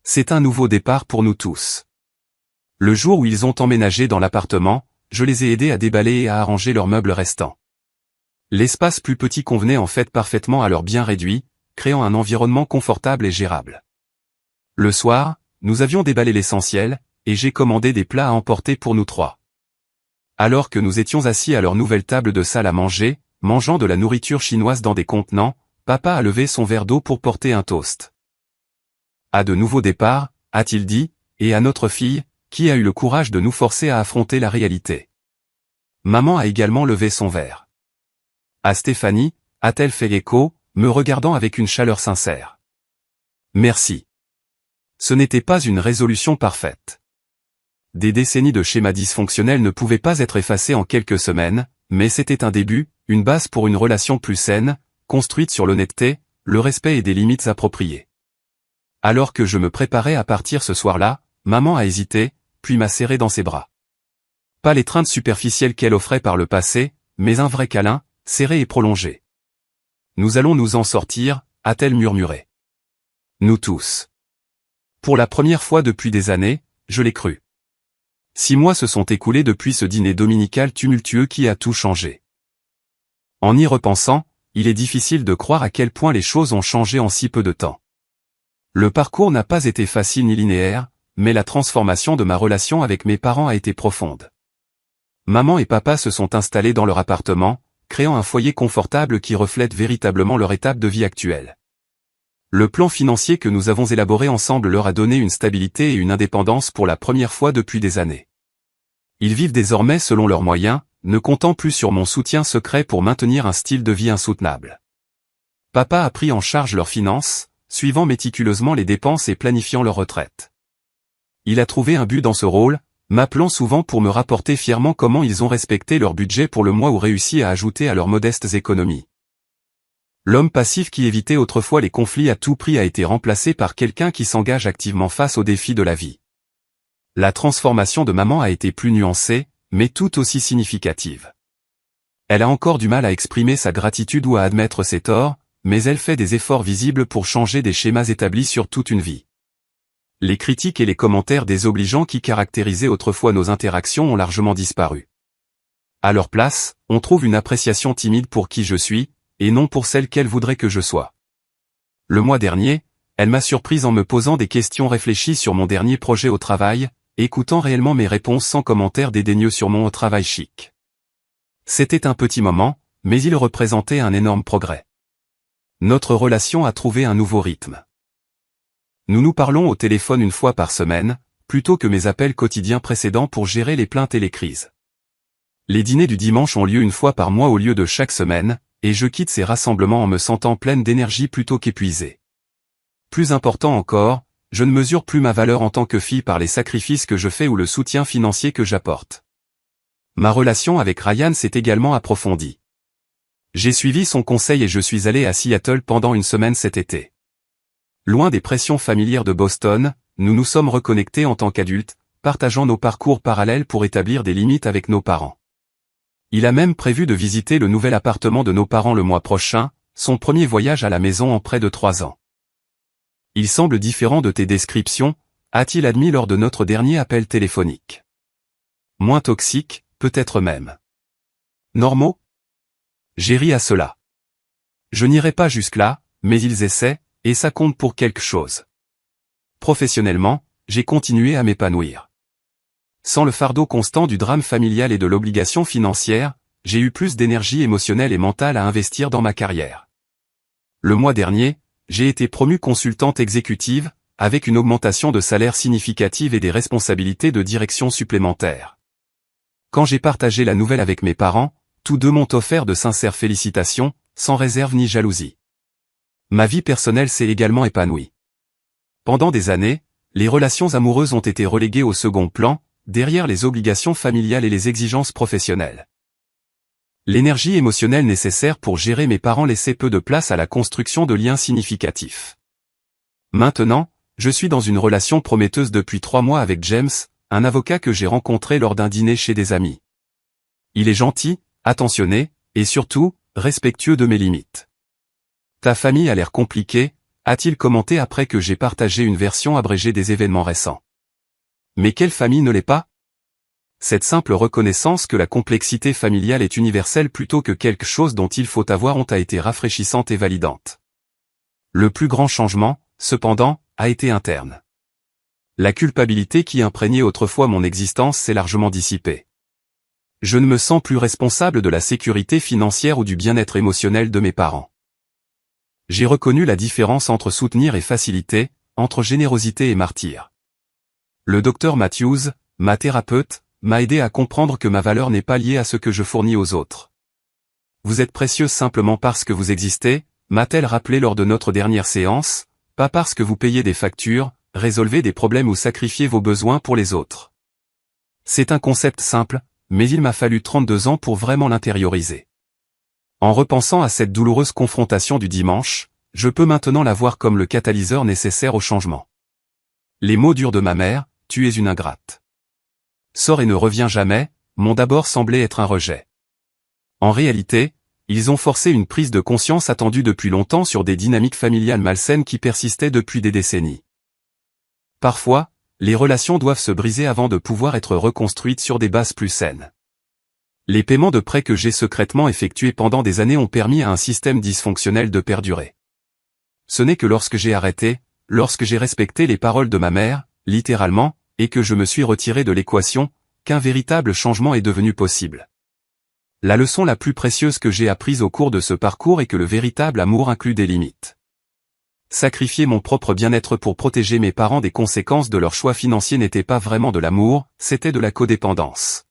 A: C'est un nouveau départ pour nous tous. Le jour où ils ont emménagé dans l'appartement, je les ai aidés à déballer et à arranger leurs meubles restants. L'espace plus petit convenait en fait parfaitement à leurs biens réduits, créant un environnement confortable et gérable. Le soir, nous avions déballé l'essentiel, et j'ai commandé des plats à emporter pour nous 3. Alors que nous étions assis à leur nouvelle table de salle à manger, mangeant de la nourriture chinoise dans des contenants, papa a levé son verre d'eau pour porter un toast. À de nouveaux départs, a-t-il dit, et à notre fille, qui a eu le courage de nous forcer à affronter la réalité. Maman a également levé son verre. À Stéphanie, a-t-elle fait écho, me regardant avec une chaleur sincère. Merci. Ce n'était pas une résolution parfaite. Des décennies de schémas dysfonctionnels ne pouvaient pas être effacés en quelques semaines, mais c'était un début, une base pour une relation plus saine, construite sur l'honnêteté, le respect et des limites appropriées. Alors que je me préparais à partir ce soir-là, maman a hésité, puis m'a serré dans ses bras. Pas l'étreinte superficielle qu'elle offrait par le passé, mais un vrai câlin, serré et prolongé. Nous allons nous en sortir, a-t-elle murmuré. Nous tous. Pour la première fois depuis des années, je l'ai cru. 6 mois se sont écoulés depuis ce dîner dominical tumultueux qui a tout changé. En y repensant, il est difficile de croire à quel point les choses ont changé en si peu de temps. Le parcours n'a pas été facile ni linéaire, mais la transformation de ma relation avec mes parents a été profonde. Maman et papa se sont installés dans leur appartement, créant un foyer confortable qui reflète véritablement leur étape de vie actuelle. Le plan financier que nous avons élaboré ensemble leur a donné une stabilité et une indépendance pour la première fois depuis des années. Ils vivent désormais selon leurs moyens, ne comptant plus sur mon soutien secret pour maintenir un style de vie insoutenable. Papa a pris en charge leurs finances, suivant méticuleusement les dépenses et planifiant leur retraite. Il a trouvé un but dans ce rôle, m'appelant souvent pour me rapporter fièrement comment ils ont respecté leur budget pour le mois ou réussi à ajouter à leurs modestes économies. L'homme passif qui évitait autrefois les conflits à tout prix a été remplacé par quelqu'un qui s'engage activement face aux défis de la vie. La transformation de maman a été plus nuancée, mais tout aussi significative. Elle a encore du mal à exprimer sa gratitude ou à admettre ses torts, mais elle fait des efforts visibles pour changer des schémas établis sur toute une vie. Les critiques et les commentaires désobligeants qui caractérisaient autrefois nos interactions ont largement disparu. À leur place, on trouve une appréciation timide pour qui je suis, et non pour celle qu'elle voudrait que je sois. Le mois dernier, elle m'a surprise en me posant des questions réfléchies sur mon dernier projet au travail, écoutant réellement mes réponses sans commentaire dédaigneux sur mon travail chic. C'était un petit moment, mais il représentait un énorme progrès. Notre relation a trouvé un nouveau rythme. Nous nous parlons au téléphone une fois par semaine, plutôt que mes appels quotidiens précédents pour gérer les plaintes et les crises. Les dîners du dimanche ont lieu une fois par mois au lieu de chaque semaine, et je quitte ces rassemblements en me sentant pleine d'énergie plutôt qu'épuisée. Plus important encore, je ne mesure plus ma valeur en tant que fille par les sacrifices que je fais ou le soutien financier que j'apporte. Ma relation avec Ryan s'est également approfondie. J'ai suivi son conseil et je suis allé à Seattle pendant une semaine cet été. Loin des pressions familières de Boston, nous nous sommes reconnectés en tant qu'adultes, partageant nos parcours parallèles pour établir des limites avec nos parents. Il a même prévu de visiter le nouvel appartement de nos parents le mois prochain, son premier voyage à la maison en près de 3 ans. Il semble différent de tes descriptions, a-t-il admis lors de notre dernier appel téléphonique. Moins toxique, peut-être même. Normaux? J'ai ri à cela. Je n'irai pas jusque-là, mais ils essaient, et ça compte pour quelque chose. Professionnellement, j'ai continué à m'épanouir. Sans le fardeau constant du drame familial et de l'obligation financière, j'ai eu plus d'énergie émotionnelle et mentale à investir dans ma carrière. Le mois dernier, j'ai été promue consultante exécutive, avec une augmentation de salaire significative et des responsabilités de direction supplémentaires. Quand j'ai partagé la nouvelle avec mes parents, tous deux m'ont offert de sincères félicitations, sans réserve ni jalousie. Ma vie personnelle s'est également épanouie. Pendant des années, les relations amoureuses ont été reléguées au second plan, derrière les obligations familiales et les exigences professionnelles. L'énergie émotionnelle nécessaire pour gérer mes parents laissait peu de place à la construction de liens significatifs. Maintenant, je suis dans une relation prometteuse depuis 3 mois avec James, un avocat que j'ai rencontré lors d'un dîner chez des amis. Il est gentil, attentionné, et surtout, respectueux de mes limites. Ta famille a l'air compliquée, a-t-il commenté après que j'ai partagé une version abrégée des événements récents. Mais quelle famille ne l'est pas? Cette simple reconnaissance que la complexité familiale est universelle plutôt que quelque chose dont il faut avoir honte a été rafraîchissante et validante. Le plus grand changement, cependant, a été interne. La culpabilité qui imprégnait autrefois mon existence s'est largement dissipée. Je ne me sens plus responsable de la sécurité financière ou du bien-être émotionnel de mes parents. J'ai reconnu la différence entre soutenir et faciliter, entre générosité et martyr. Le docteur Matthews, ma thérapeute, m'a aidé à comprendre que ma valeur n'est pas liée à ce que je fournis aux autres. Vous êtes précieuse simplement parce que vous existez, m'a-t-elle rappelé lors de notre dernière séance, pas parce que vous payez des factures, résolvez des problèmes ou sacrifiez vos besoins pour les autres. C'est un concept simple, mais il m'a fallu 32 ans pour vraiment l'intérioriser. En repensant à cette douloureuse confrontation du dimanche, je peux maintenant la voir comme le catalyseur nécessaire au changement. Les mots durs de ma mère, « Tu es une ingrate. Sors et ne reviens jamais », m'ont d'abord semblé être un rejet. En réalité, Ils ont forcé une prise de conscience attendue depuis longtemps sur des dynamiques familiales malsaines qui persistaient depuis des décennies. Parfois, les relations doivent se briser avant de pouvoir être reconstruites sur des bases plus saines. Les paiements de prêts que j'ai secrètement effectués pendant des années ont permis à un système dysfonctionnel de perdurer. Ce n'est que lorsque j'ai arrêté, lorsque j'ai respecté les paroles de ma mère, littéralement, et que je me suis retiré de l'équation, qu'un véritable changement est devenu possible. La leçon la plus précieuse que j'ai apprise au cours de ce parcours est que le véritable amour inclut des limites. Sacrifier mon propre bien-être pour protéger mes parents des conséquences de leurs choix financiers n'était pas vraiment de l'amour, c'était de la codépendance.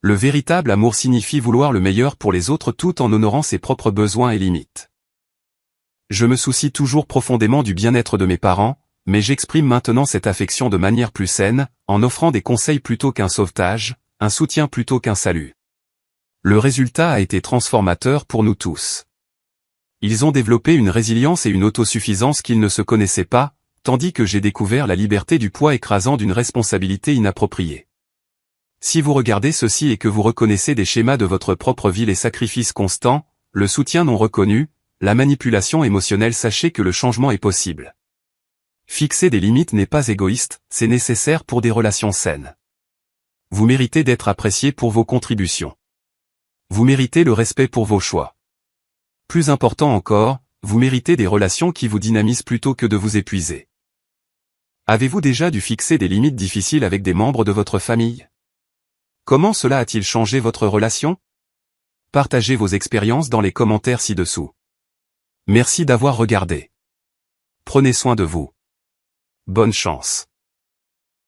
A: Le véritable amour signifie vouloir le meilleur pour les autres tout en honorant ses propres besoins et limites. Je me soucie toujours profondément du bien-être de mes parents, mais j'exprime maintenant cette affection de manière plus saine, en offrant des conseils plutôt qu'un sauvetage, un soutien plutôt qu'un salut. Le résultat a été transformateur pour nous tous. Ils ont développé une résilience et une autosuffisance qu'ils ne se connaissaient pas, tandis que j'ai découvert la liberté du poids écrasant d'une responsabilité inappropriée. Si vous regardez ceci et que vous reconnaissez des schémas de votre propre vie, les sacrifices constants, le soutien non reconnu, la manipulation émotionnelle, sachez que le changement est possible. Fixer des limites n'est pas égoïste, c'est nécessaire pour des relations saines. Vous méritez d'être apprécié pour vos contributions. Vous méritez le respect pour vos choix. Plus important encore, vous méritez des relations qui vous dynamisent plutôt que de vous épuiser. Avez-vous déjà dû fixer des limites difficiles avec des membres de votre famille? Comment cela a-t-il changé votre relation? Partagez vos expériences dans les commentaires ci-dessous. Merci d'avoir regardé. Prenez soin de vous. Bonne chance.